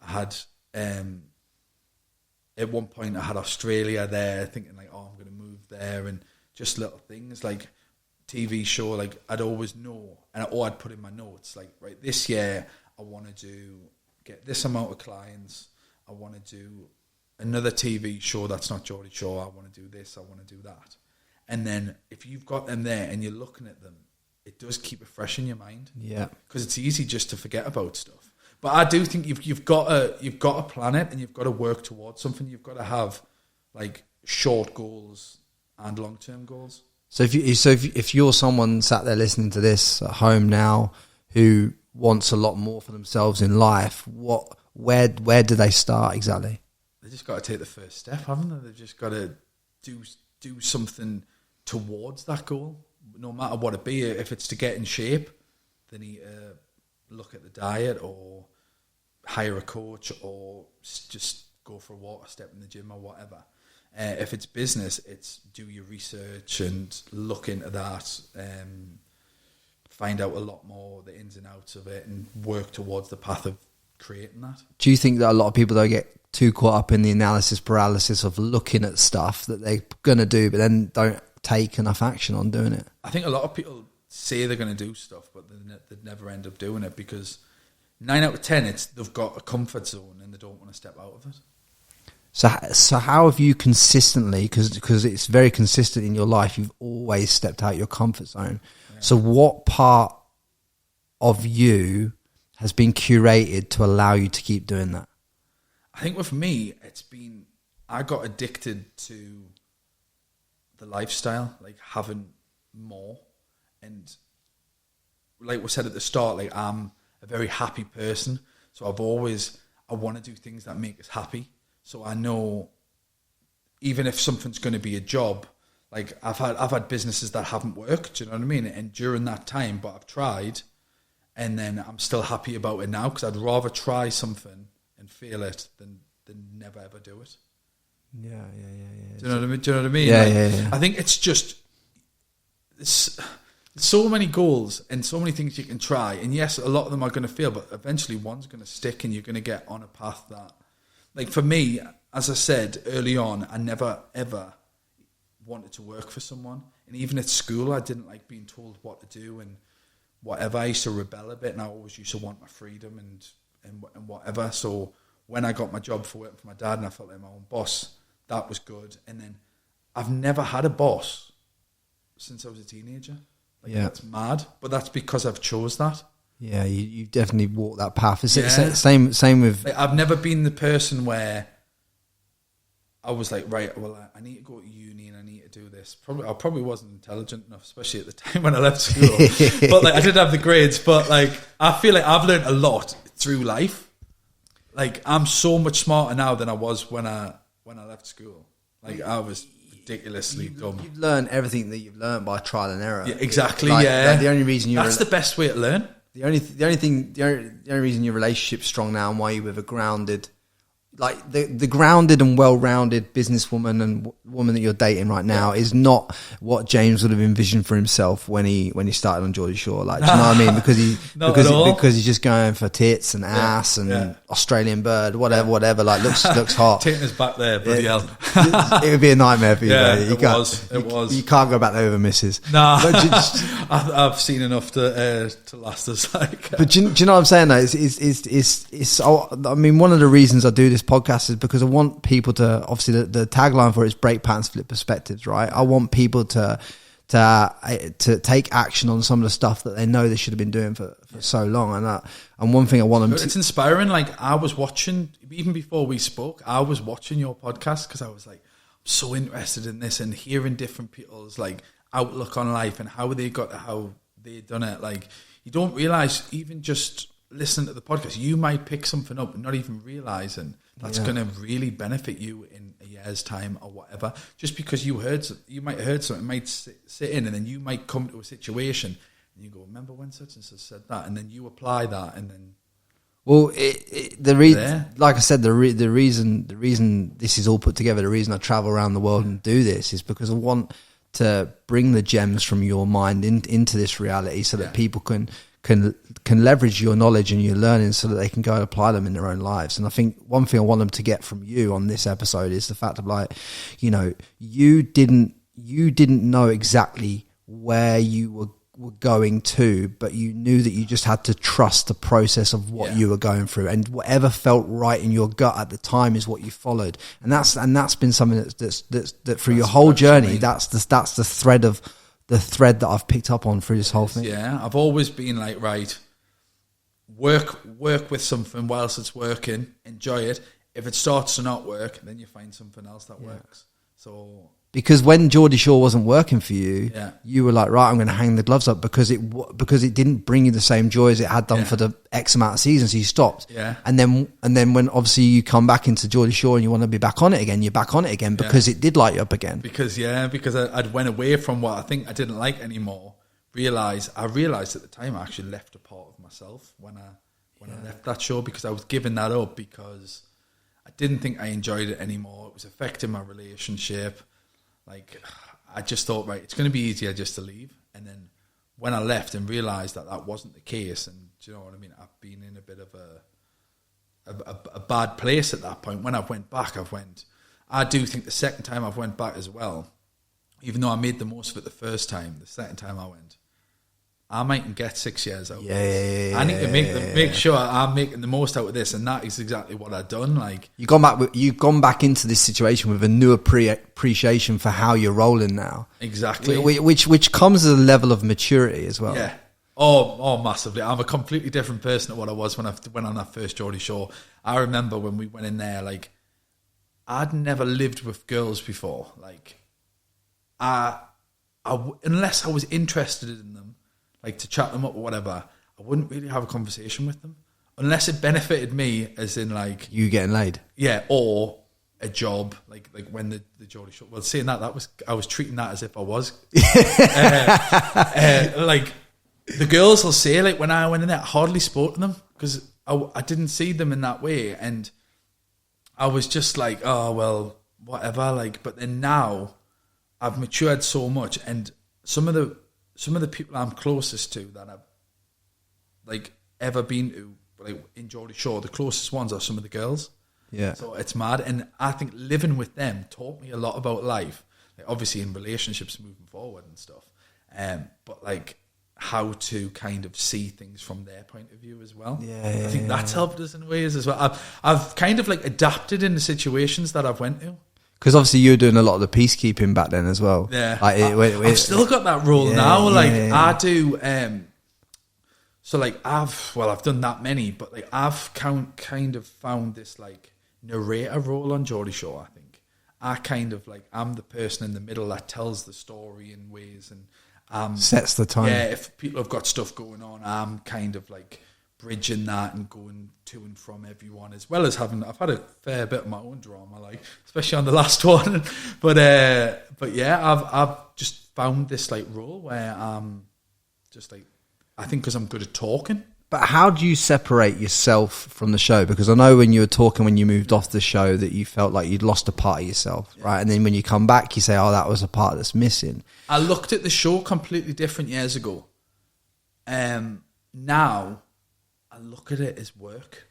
I had, at one point I had Australia there, thinking like, oh, I'm going to move there, and just little things like TV show. Like, I'd always know, I'd put in my notes like, right, this year I want to get this amount of clients. I want to do another TV show that's not Geordie Shore. I want to do this. I want to do that. And then if you've got them there and you're looking at them, it does keep it fresh in your mind. Yeah, because it's easy just to forget about stuff. But I do think you've got to plan it, and you've got to work towards something. You've got to have like short goals and long term goals. So if you're someone sat there listening to this at home now who wants a lot more for themselves in life, where do they start exactly? They just got to take the first step, haven't they? They've just got to do something towards that goal, no matter what it be. If it's to get in shape, they need to look at the diet, or hire a coach, or just go for a walk, or step in the gym, or whatever. If it's business, it's do your research and look into that. Find out a lot more, the ins and outs of it, and work towards the path of creating that. Do you think that a lot of people don't get too caught up in the analysis paralysis of looking at stuff that they're going to do, but then don't take enough action on doing it? I think a lot of people say they're going to do stuff, but they never end up doing it, because 9 out of 10, they've got a comfort zone and they don't want to step out of it. So how have you consistently, because it's very consistent in your life, you've always stepped out your comfort zone. Yeah. So what part of you has been curated to allow you to keep doing that? I think with me, I got addicted to the lifestyle, like having more. And like we said at the start, like I'm a very happy person. So I want to do things that make us happy. So I know even if something's going to be a job, like I've had businesses that haven't worked, do you know what I mean? And during that time, but I've tried, and then I'm still happy about it now, because I'd rather try something and fail it than never ever do it. Yeah. Do you know what I mean? Yeah. I think it's just so many goals and so many things you can try, and yes, a lot of them are going to fail, but eventually one's going to stick, and you're going to get on a path that, like for me, as I said early on, I never ever wanted to work for someone, and even at school, I didn't like being told what to do and whatever. I used to rebel a bit, and I always used to want my freedom and whatever. So when I got my job for working for my dad, and I felt like my own boss, that was good. And then I've never had a boss since I was a teenager. Like, that's mad, but that's because I've chose that. Yeah, you definitely walked that path. Same with... Like, I've never been the person where I was like, right, well, I need to go to uni and I need to do this. I probably wasn't intelligent enough, especially at the time when I left school. But like, I did have the grades. But like, I feel like I've learned a lot through life. Like, I'm so much smarter now than I was when I left school. Like, I was ridiculously dumb. You've learned everything that you've learned by trial and error. Yeah, exactly. Like, yeah, the only reason that's the best way to learn. The only reason your relationship's strong now and why you're with a grounded, like the grounded and well-rounded businesswoman and woman that you're dating right now is not what James would have envisioned for himself when he started on Geordie Shore. Like, do you know what I mean? Because he's just going for tits and ass and Australian bird, whatever. Like, looks hot. Taking us back there, bloody hell. It would be a nightmare for you. Yeah, though. It was. You can't go back there with a missus. Nah, I've seen enough to last us. Like, but do you know what I'm saying? Though, it's. I mean, one of the reasons I do this podcast is because I want people to, obviously the tagline for it is break patterns, flip perspectives, right? I want people to take action on some of the stuff that they know they should have been doing for so long. And one thing I want them to... It's inspiring. Like, I was watching, even before we spoke, I was watching your podcast because I was like, I'm so interested in this and hearing different people's like outlook on life and how they got to how they done it. Like, you don't realise, even just listening to the podcast, you might pick something up and not even realising that's going to really benefit you in a year's time or whatever. Just because you might have heard something, might sit in, and then you might come to a situation and you go, remember when such and such said that, and then you apply that, and then... Well, like I said, the reason this is all put together, the reason I travel around the world and do this is because I want to bring the gems from your mind into this reality so that people can leverage your knowledge and your learning so that they can go and apply them in their own lives. And I think one thing I want them to get from you on this episode is the fact of, like, you know, you didn't know exactly where you were going to, but you knew that you just had to trust the process of what you were going through, and whatever felt right in your gut at the time is what you followed. And that's been something that through your whole journey, that's the thread that I've picked up on through this whole thing. Yeah, I've always been like, right, work with something whilst it's working, enjoy it. If it starts to not work, then you find something else that works. So, because when Geordie Shore wasn't working for you, you were like, right, I'm going to hang the gloves up because it didn't bring you the same joy as it had done for the X amount of seasons. So you stopped. Yeah. And then when obviously you come back into Geordie Shore and you want to be back on it again, you're back on it again because it did light you up again. Because I'd went away from what I think I didn't like anymore. I realised at the time I actually left a part of myself when I left that show, because I was giving that up because I didn't think I enjoyed it anymore. It was affecting my relationship. Like, I just thought, right, it's going to be easier just to leave. And then when I left and realised that wasn't the case, and do you know what I mean? I've been in a bit of a bad place at that point. When I went back, I do think the second time I've went back as well, even though I made the most of it the first time, the second time I went, I mightn't get 6 years out of this. I need to make sure I'm making the most out of this, and that is exactly what I've done. Like, you've gone back into this situation with a new appreciation for how you're rolling now. Exactly, which comes as a level of maturity as well. Yeah. Oh, massively. I'm a completely different person to what I was when I went on that first Geordie Shore. I remember when we went in there, like, I'd never lived with girls before. Like, unless I was interested in them, like to chat them up or whatever, I wouldn't really have a conversation with them unless it benefited me, as in like you getting laid, or a job, like when the Geordie Shore. Well, saying that I was treating that as if I was. Like, the girls will say, like, when I went in there, I hardly spoke to them because I didn't see them in that way, and I was just like, oh well, whatever. Like, but then now I've matured so much, and some of the people I'm closest to that I've like ever been to, like in Geordie Shore, the closest ones are some of the girls. Yeah. So it's mad, and I think living with them taught me a lot about life. Like, obviously in relationships moving forward and stuff, but like how to kind of see things from their point of view as well. I think that's helped us in ways as well. I've kind of like adapted in the situations that I've went to. Because obviously you were doing a lot of the peacekeeping back then as well. Yeah, like I've still got that role now. Like I do. So like I've done that many, but like I've kind of found this like narrator role on Geordie Shore. I think I kind of like I'm the person in the middle that tells the story in ways and sets the time. Yeah, if people have got stuff going on, I'm kind of like bridging that and going to and from everyone, as well as I've had a fair bit of my own drama, like especially on the last one. But yeah, I've just found this like role where I'm just like, I think because I'm good at talking. But how do you separate yourself from the show? Because I know when you were talking when you moved off the show that you felt like you'd lost a part of yourself, right? And then when you come back, you say, "Oh, that was a part that's missing." I looked at the show completely different years ago. Now I look at it as work,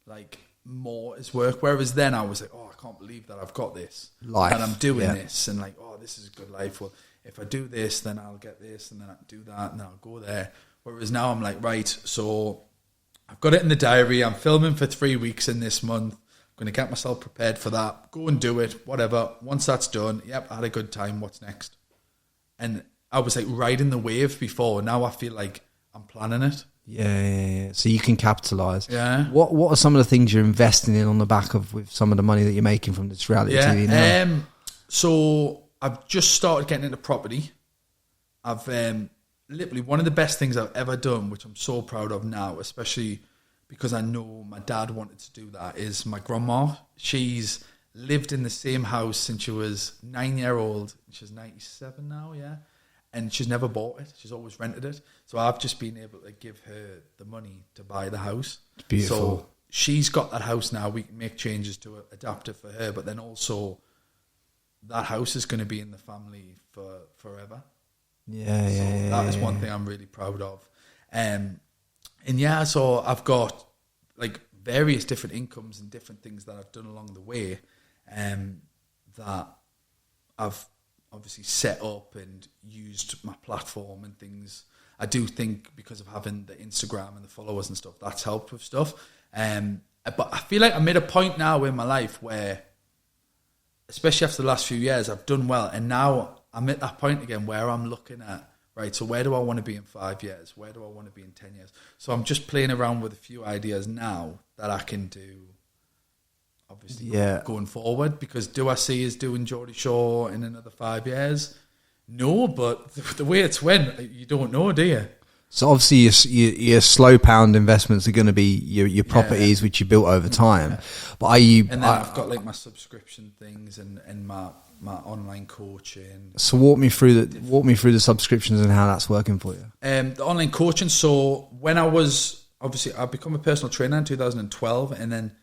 like more as work. Whereas then I was like, "Oh, I can't believe that I've got this life, and I'm doing this, and like, oh, this is a good life. Well, if I do this, then I'll get this, and then I can do that, and then I'll go there." Whereas now I'm like, right, so I've got it in the diary. I'm filming for 3 weeks in this month. I'm going to get myself prepared for that. Go and do it, whatever. Once that's done, yep, I had a good time. What's next? And I was like riding the wave before. Now I feel like I'm planning it. Yeah. So you can capitalise. Yeah. What are some of the things you're investing in on the back of with some of the money that you're making from this reality TV now? So I've just started getting into property. I've literally one of the best things I've ever done, which I'm so proud of now, especially because I know my dad wanted to do that, is my grandma. She's lived in the same house since she was 9-year-old. She's 97 now, yeah. And she's never bought it. She's always rented it. So I've just been able to give her the money to buy the house. It's beautiful. So she's got that house now. We can make changes to adapt it for her. But then also that house is going to be in the family for forever. Yeah. That is one thing I'm really proud of. And yeah, so I've got like various different incomes and different things that I've done along the way that I've obviously set up and used my platform and things. I do think because of having the Instagram and the followers and stuff, that's helped with stuff. But I feel like I'm at a point now in my life where, especially after the last few years, I've done well. And now I'm at that point again where I'm looking at, right, so where do I want to be in 5 years? Where do I want to be in 10 years? So I'm just playing around with a few ideas now that I can do, obviously, going forward. Because do I see us doing Geordie Shore in another 5 years? No, but the way it's went, you don't know, do you? So obviously your slow pound investments are going to be your properties, which you built over time. Yeah. But are you? And then I've got like my subscription things and my online coaching. So walk me through the subscriptions and how that's working for you. The online coaching. So when I become a personal trainer in 2012, and then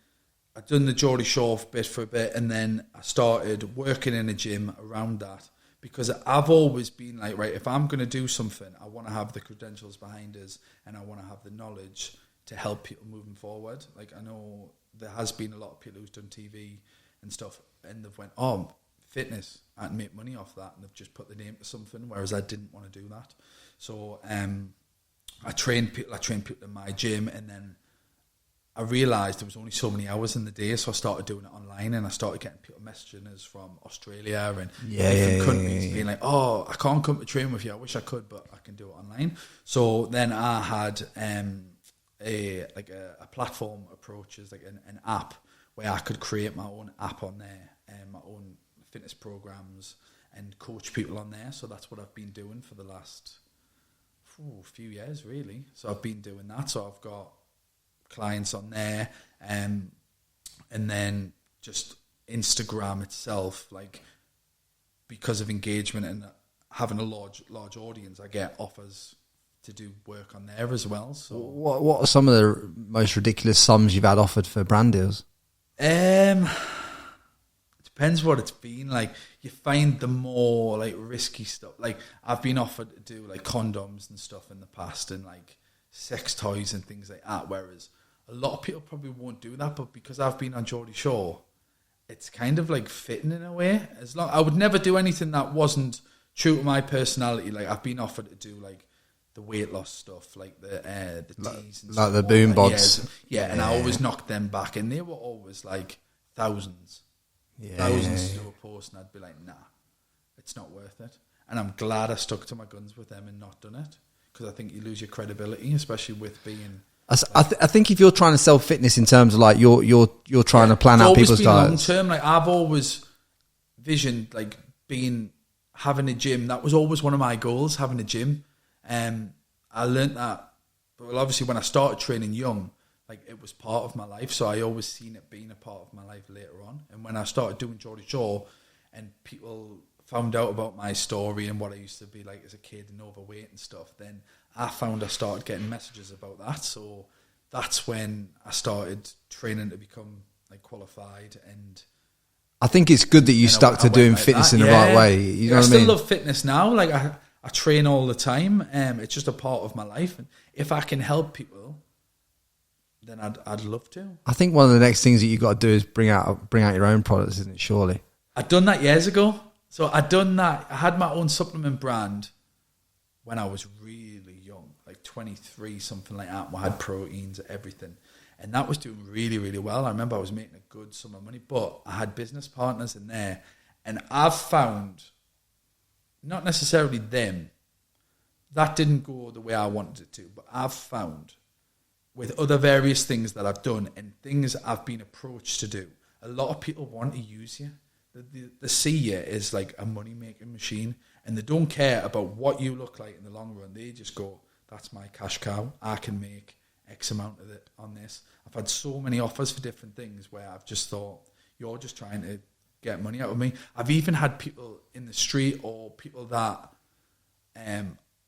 I'd done the Geordie Shore bit for a bit, and then I started working in a gym around that. Because I've always been like, right, if I'm going to do something, I want to have the credentials behind us and I want to have the knowledge to help people moving forward. Like, I know there has been a lot of people who's done TV and stuff and they've went, oh, fitness, I can make money off that, and they've just put the name to something, whereas I didn't want to do that. So I trained people in my gym, and then I realised there was only so many hours in the day, so I started doing it online, and I started getting people messaging us from Australia and different countries being like, oh, I can't come to train with you, I wish I could, but I can do it online. So then I had a platform approach, is like an app where I could create my own app on there and my own fitness programs and coach people on there. So that's what I've been doing for the last few years, really. So I've been doing that. So I've got clients on there, and then just Instagram itself, like, because of engagement and having a large audience, I get offers to do work on there as well. So what are some of the most ridiculous sums you've had offered for brand deals? It depends what it's been. Like, you find the more like risky stuff. Like, I've been offered to do like condoms and stuff in the past, and like sex toys and things like that, whereas a lot of people probably won't do that. But because I've been on Geordie Shore, it's kind of like fitting in a way. I would never do anything that wasn't true to my personality. Like, I've been offered to do like the weight loss stuff, like the teas and like the boom bods. And I always knocked them back, and they were always like thousands. thousands to do a post, and I'd be like, nah, it's not worth it. And I'm glad I stuck to my guns with them and not done it, because I think you lose your credibility, especially with being. I think if you're trying to sell fitness in terms of like you're trying to plan out people's diets. Long term, like I've always visioned like having a gym. That was always one of my goals, having a gym. I learned that, well, obviously when I started training young, like it was part of my life. So I always seen it being a part of my life later on. And when I started doing Geordie Shore, and people found out about my story and what I used to be like as a kid and overweight and stuff, then I found I started getting messages about that. So that's when I started training to become like qualified. And I think it's good that you stuck to doing like fitness in the right way. You know what I mean? I still love fitness now. Like I train all the time. It's just a part of my life. And if I can help people, then I'd love to. I think one of the next things that you got to do is bring out your own products, isn't it? Surely. I'd done that years ago. So I'd done that. I had my own supplement brand when I was really young, like 23, something like that. I had proteins, everything. And that was doing really, really well. I remember I was making a good sum of money, but I had business partners in there. And I've found, not necessarily them, that didn't go the way I wanted it to, but I've found with other various things that I've done and things I've been approached to do, a lot of people want to use you. They see you as like a money-making machine, and they don't care about what you look like in the long run. They just go, that's my cash cow. I can make X amount of it on this. I've had so many offers for different things where I've just thought, you're just trying to get money out of me. I've even had people in the street or people that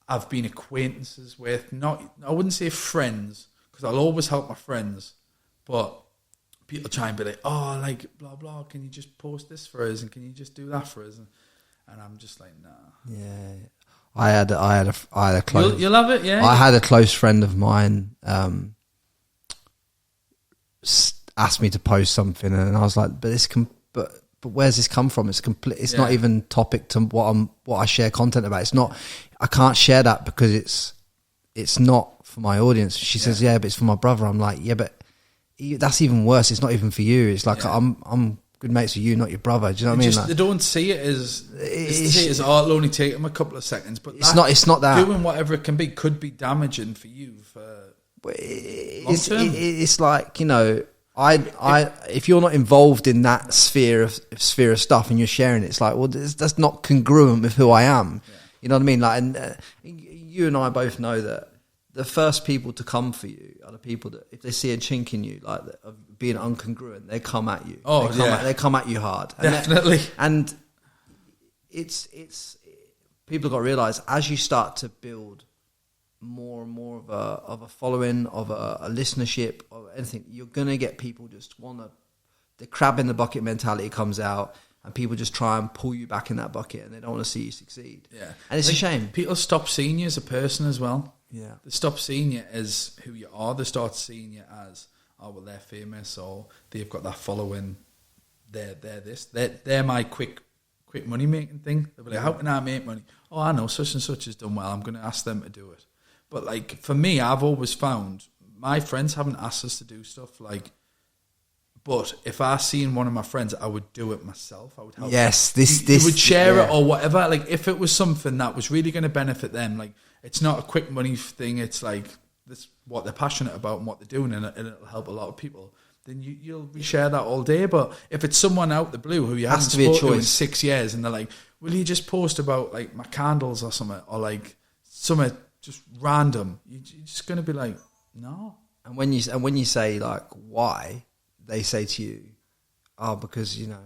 I've been acquaintances with, I wouldn't say friends, because I'll always help my friends, but people try and be like, oh, like, blah, blah, can you just post this for us, and can you just do that for us? And I'm just like, nah. Yeah. I had a close... You'll love it, yeah? I had a close friend of mine asked me to post something, and I was like, but where's this come from? It's complete. It's not even topic to what I share content about. It's not. I can't share that because it's not for my audience. She says, yeah, but it's for my brother. I'm like, yeah, but that's even worse. It's not even for you. It's like I'm good mates with you, not your brother. Do you know what I mean? Like, they don't see it as it'll only take them a couple of seconds, but it's not that doing whatever it can be could be damaging for you for it's like, you know, if you're not involved in that sphere of stuff and you're sharing it, it's like, well, that's not congruent with who I am. Yeah. You know what I mean? Like, and you and I both know that the first people to come for you are the people that, if they see a chink in you, like of being incongruent, they come at you. They come at you hard. And definitely. And it's people got to realize, as you start to build more and more of a following, of a listenership, or anything, you're gonna get people just the crab in the bucket mentality comes out, and people just try and pull you back in that bucket, and they don't want to see you succeed. Yeah, and it's a shame. People stop seeing you as a person as well. Yeah, they stop seeing you as who you are. They start seeing you as, oh well, they're famous, or they've got that following. They're my quick money making thing. They'll be like, how can I make money? Oh, I know such and such has done well. I'm going to ask them to do it. But like for me, I've always found my friends haven't asked us to do stuff like. But if I seen one of my friends, I would do it myself. I would help. Yes, this you would share it or whatever. Like if it was something that was really going to benefit them, like it's not a quick money thing. It's like this what they're passionate about and what they're doing, and it'll help a lot of people. Then you'll share that all day. But if it's someone out the blue who you haven't spoken to in 6 years, and they're like, "Will you just post about like my candles or something, or like something just random?" You're just going to be like, "No." And when you say like why, they say to you, "Oh, because you know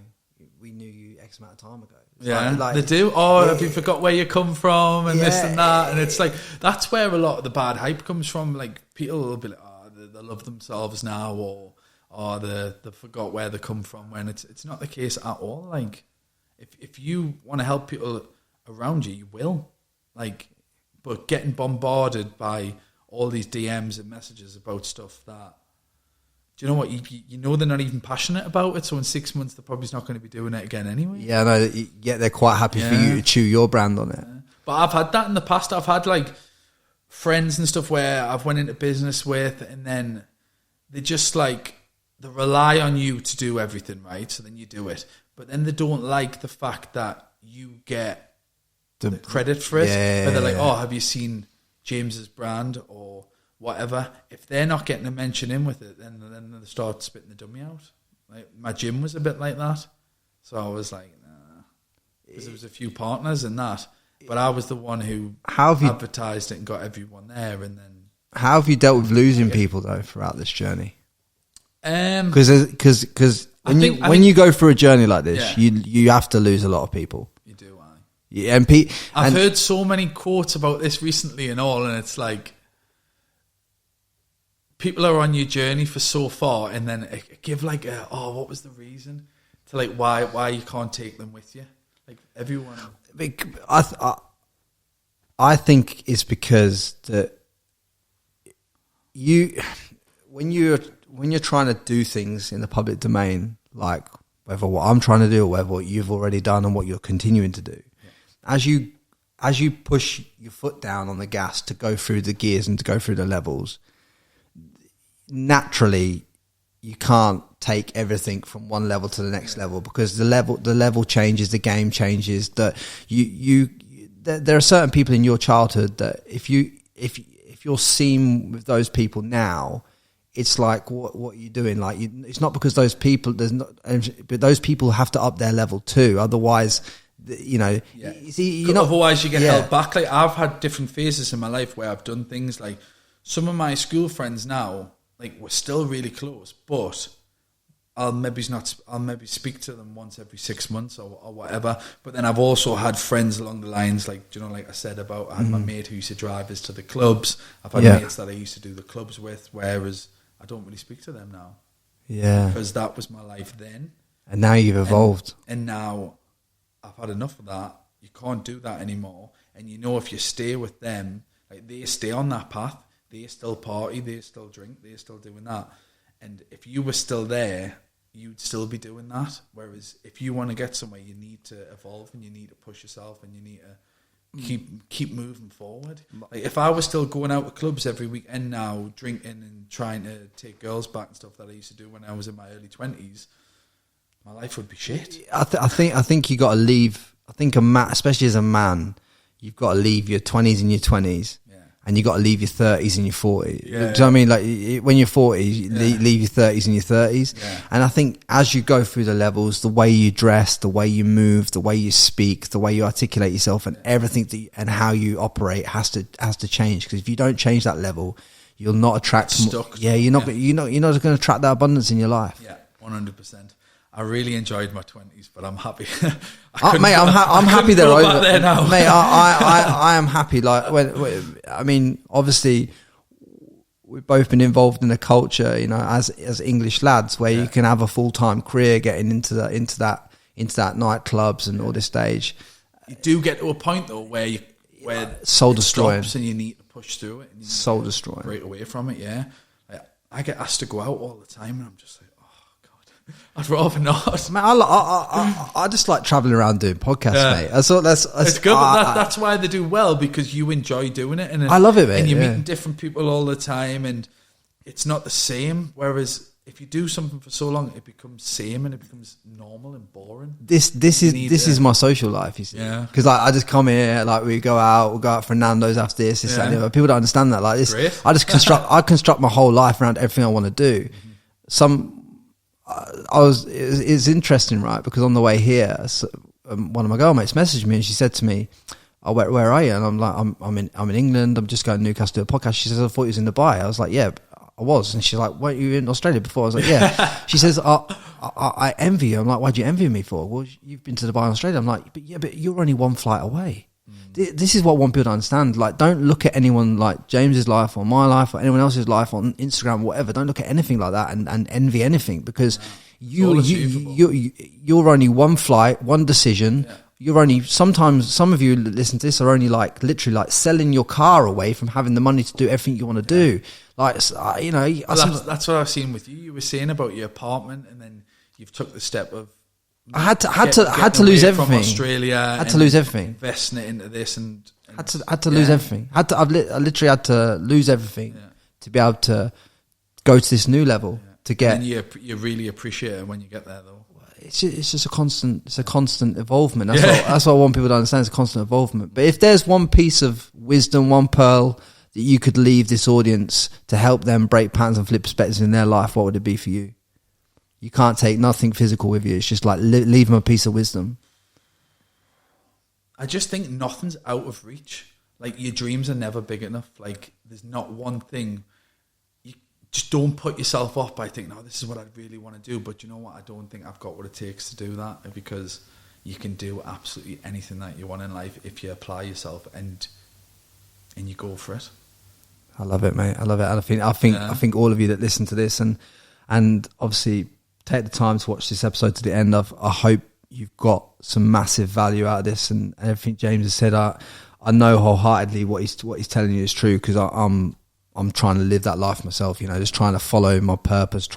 we knew you X amount of time ago." It's like, they do. Oh, have you forgot where you come from and this and that? And it's like that's where a lot of the bad hype comes from. Like people will be like, "Oh, they love themselves now," or "Oh, they forgot where they come from." When it's not the case at all. Like if you want to help people around you, you will. Like, but getting bombarded by all these DMs and messages about stuff that. Do you know what? You know they're not even passionate about it, so in 6 months they're probably not going to be doing it again anyway. Yeah, no, they're quite happy for you to chew your brand on it. Yeah. But I've had that in the past. I've had like friends and stuff where I've went into business with, and then they just like they rely on you to do everything, right? So then you do it. but then they don't like the fact that you get the credit for it. Where they're like, oh, have you seen James's brand or whatever? If they're not getting a mention in with it, then they start spitting the dummy out. Like my gym was a bit like that, so I was like, nah, because there was a few partners in that, but I was the one who advertised it and got everyone there. And then, how have you dealt with losing people though throughout this journey? Because when you go through a journey like this, you have to lose a lot of people. You do, yeah, I've heard so many quotes about this recently and all, and it's like people are on your journey for so far, and then give like what was the reason to like why you can't take them with you? Like everyone, I think it's because that when you're trying to do things in the public domain, like whether what I'm trying to do or whether what you've already done and what you're continuing to do, as you push your foot down on the gas to go through the gears and to go through the levels, naturally you can't take everything from one level to the next level, because the level changes, the game changes. That there are certain people in your childhood that if you're seen with those people now, it's like what are you doing? Like it's not because those people but those people have to up their level too. Otherwise, otherwise you get held back. Like I've had different phases in my life where I've done things like some of my school friends now. Like we're still really close, but I'll maybe speak to them once every 6 months or whatever. But then I've also had friends along the lines, like like I said about, I had my mate who used to drive us to the clubs. I've had mates that I used to do the clubs with, whereas I don't really speak to them now. Yeah, because that was my life then, and now you've evolved, and now I've had enough of that. You can't do that anymore. And if you stay with them, like they stay on that path. They still party, they still drink, they're still doing that. And if you were still there, you'd still be doing that. Whereas if you want to get somewhere, you need to evolve and you need to push yourself and you need to keep moving forward. Like if I was still going out to clubs every weekend now, drinking and trying to take girls back and stuff that I used to do when I was in my early 20s, my life would be shit. I think you got to leave. I think especially as a man, you've got to leave your 20s and your 20s. And you got to leave your 30s and your 40s. Do you know what I mean? Like when you're 40, you leave your 30s and your 30s. Yeah. And I think as you go through the levels, the way you dress, the way you move, the way you speak, the way you articulate yourself, and everything and how you operate has to change. Because if you don't change that level, you'll not attract. Stuck. You're not going to attract that abundance in your life. Yeah, 100%. I really enjoyed my 20s, but I'm happy. I'm happy they're over there now. Mate, I am happy. Like obviously we've both been involved in a culture, as English lads, where you can have a full-time career getting into that nightclubs and all this stage. You do get to a point though where soul destroying, and you need to push through it. And soul destroying, break away from it. Yeah, I get asked to go out all the time, and I'm just like, I'd rather not. Man, I just like travelling around doing podcasts, mate. I thought it's good, but that's why they do well, because you enjoy doing it, and I love it, mate. And you're meeting different people all the time, and it's not the same. Whereas if you do something for so long, it becomes same and it becomes normal and boring. This is my social life, you see. Yeah. Because I just come here, like we'll go out for Nando's after this, that, and the other. People don't understand that. Like this, great. I construct my whole life around everything I want to do. Mm-hmm. It's interesting, right? Because on the way here, one of my girlmates messaged me and she said to me, "Oh, where are you?" And I'm like, "I'm in England. I'm just going to Newcastle to do a podcast." She says, "I thought you was in Dubai." I was like, "Yeah, I was." And she's like, "Weren't you in Australia before?" I was like, "Yeah." She says, I envy you." I'm like, "Why'd you envy me for?" "Well, you've been to Dubai and Australia." I'm like, but you're only one flight away." This is what I want people to understand. Like, don't look at anyone like James's life or my life or anyone else's life on Instagram or whatever. Don't look at anything like that and envy anything, because you're only one flight, one decision. Yeah. You're only, sometimes some of you listen to this are only like literally like selling your car away from having the money to do everything you want to do. Like, that's what I've seen with you. You were saying about your apartment, and then you've took the step of, I had to lose everything. From Australia, had to lose everything. Investing it into this, and had to lose everything. I literally had to lose everything to be able to go to this new level. To get, and you really appreciate it when you get there, though. it's just a constant involvement. That's what I want people to understand. It's a constant involvement. But if there's one piece of wisdom, one pearl that you could leave this audience to help them break patterns and flip perspectives in their life, what would it be for you? You can't take nothing physical with you. It's just like leave them a piece of wisdom. I just think nothing's out of reach. Like, your dreams are never big enough. Like, there's not one thing. You just don't put yourself off by thinking, "No, this is what I really want to do." But you know what? I don't think I've got what it takes to do that, because you can do absolutely anything that you want in life if you apply yourself and you go for it. I love it, mate. I love it. And I think all of you that listen to this and obviously take the time to watch this episode to the end. I hope you've got some massive value out of this, and everything James has said. I know wholeheartedly what he's telling you is true, because I'm trying to live that life myself. You know, just trying to follow my purpose.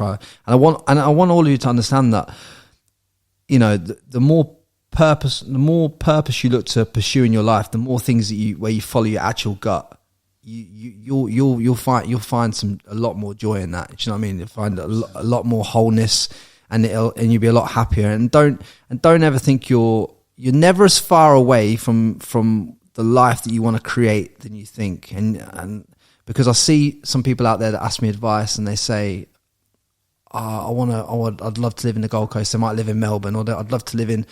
I want all of you to understand that. You know, the more purpose you look to pursue in your life, the more things where you follow your actual gut. You'll find a lot more joy in that. Do you know what I mean? You'll find a lot more wholeness, and you'll be a lot happier. And don't ever think you're never as far away from the life that you want to create than you think. And because I see some people out there that ask me advice and they say, I'd love to live in the Gold Coast. They might live in Melbourne, or I'd love to live in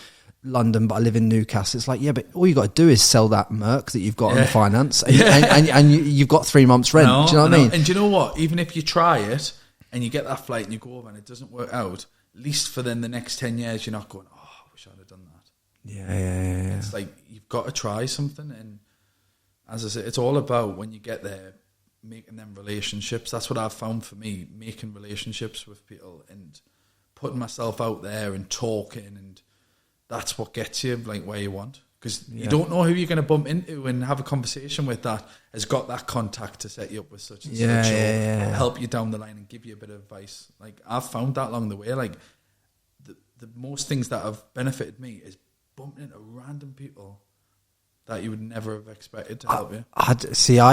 London, but I live in Newcastle. It's like, yeah, but all you got to do is sell that Merc that you've got on the finance, and you've got 3 months rent. Do you know what I mean? And do you know what? Even if you try it and you get that flight and you go over and it doesn't work out, at least for then the next 10 years, you're not going, "Oh, I wish I'd have done that." Yeah. It's like, you've got to try something. And as I said, it's all about, when you get there, making them relationships. That's what I've found for me, making relationships with people and putting myself out there and talking, and that's what gets you like where you want, because you don't know who you're going to bump into and have a conversation with that has got that contact to set you up with such and such, or help you down the line and give you a bit of advice. Like, I've found that along the way, like the most things that have benefited me is bumping into random people that you would never have expected to help you. I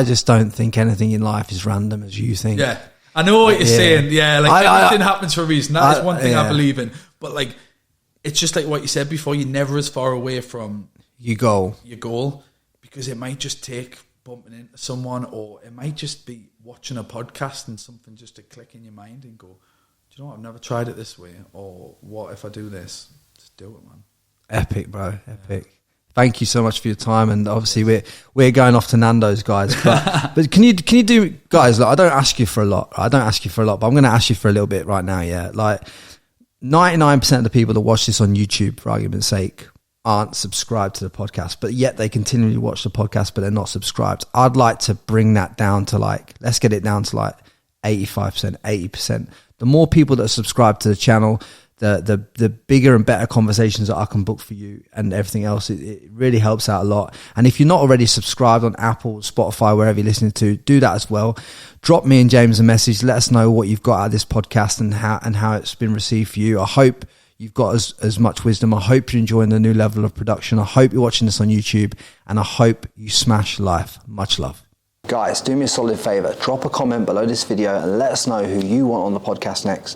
just don't think anything in life is random as you think. Yeah, I know what you're saying. Yeah, like, everything happens for a reason. That is one thing I believe in. But like, it's just like what you said before. You're never as far away from your goal, because it might just take bumping into someone, or it might just be watching a podcast and something just to click in your mind and go, "Do you know what? I've never tried it this way," or "What if I do this?" Just do it, man. Epic, bro. Epic. Thank you so much for your time, and obviously we're going off to Nando's, guys. But can you do, guys? Like, I don't ask you for a lot, but I'm going to ask you for a little bit right now. Yeah, like 99% of the people that watch this on YouTube, for argument's sake, aren't subscribed to the podcast, but yet they continually watch the podcast, but they're not subscribed. I'd like to bring that down to let's get it down to 85%, 80%. The more people that are subscribed to the channel, the bigger and better conversations that I can book for you and everything else. It really helps out a lot. And if you're not already subscribed on Apple, Spotify, wherever you're listening to, do that as well. Drop me and James a message. Let us know what you've got out of this podcast and how it's been received for you. I hope you've got as much wisdom. I hope you're enjoying the new level of production. I hope you're watching this on YouTube, and I hope you smash life. Much love. Guys, do me a solid favor. Drop a comment below this video and let us know who you want on the podcast next.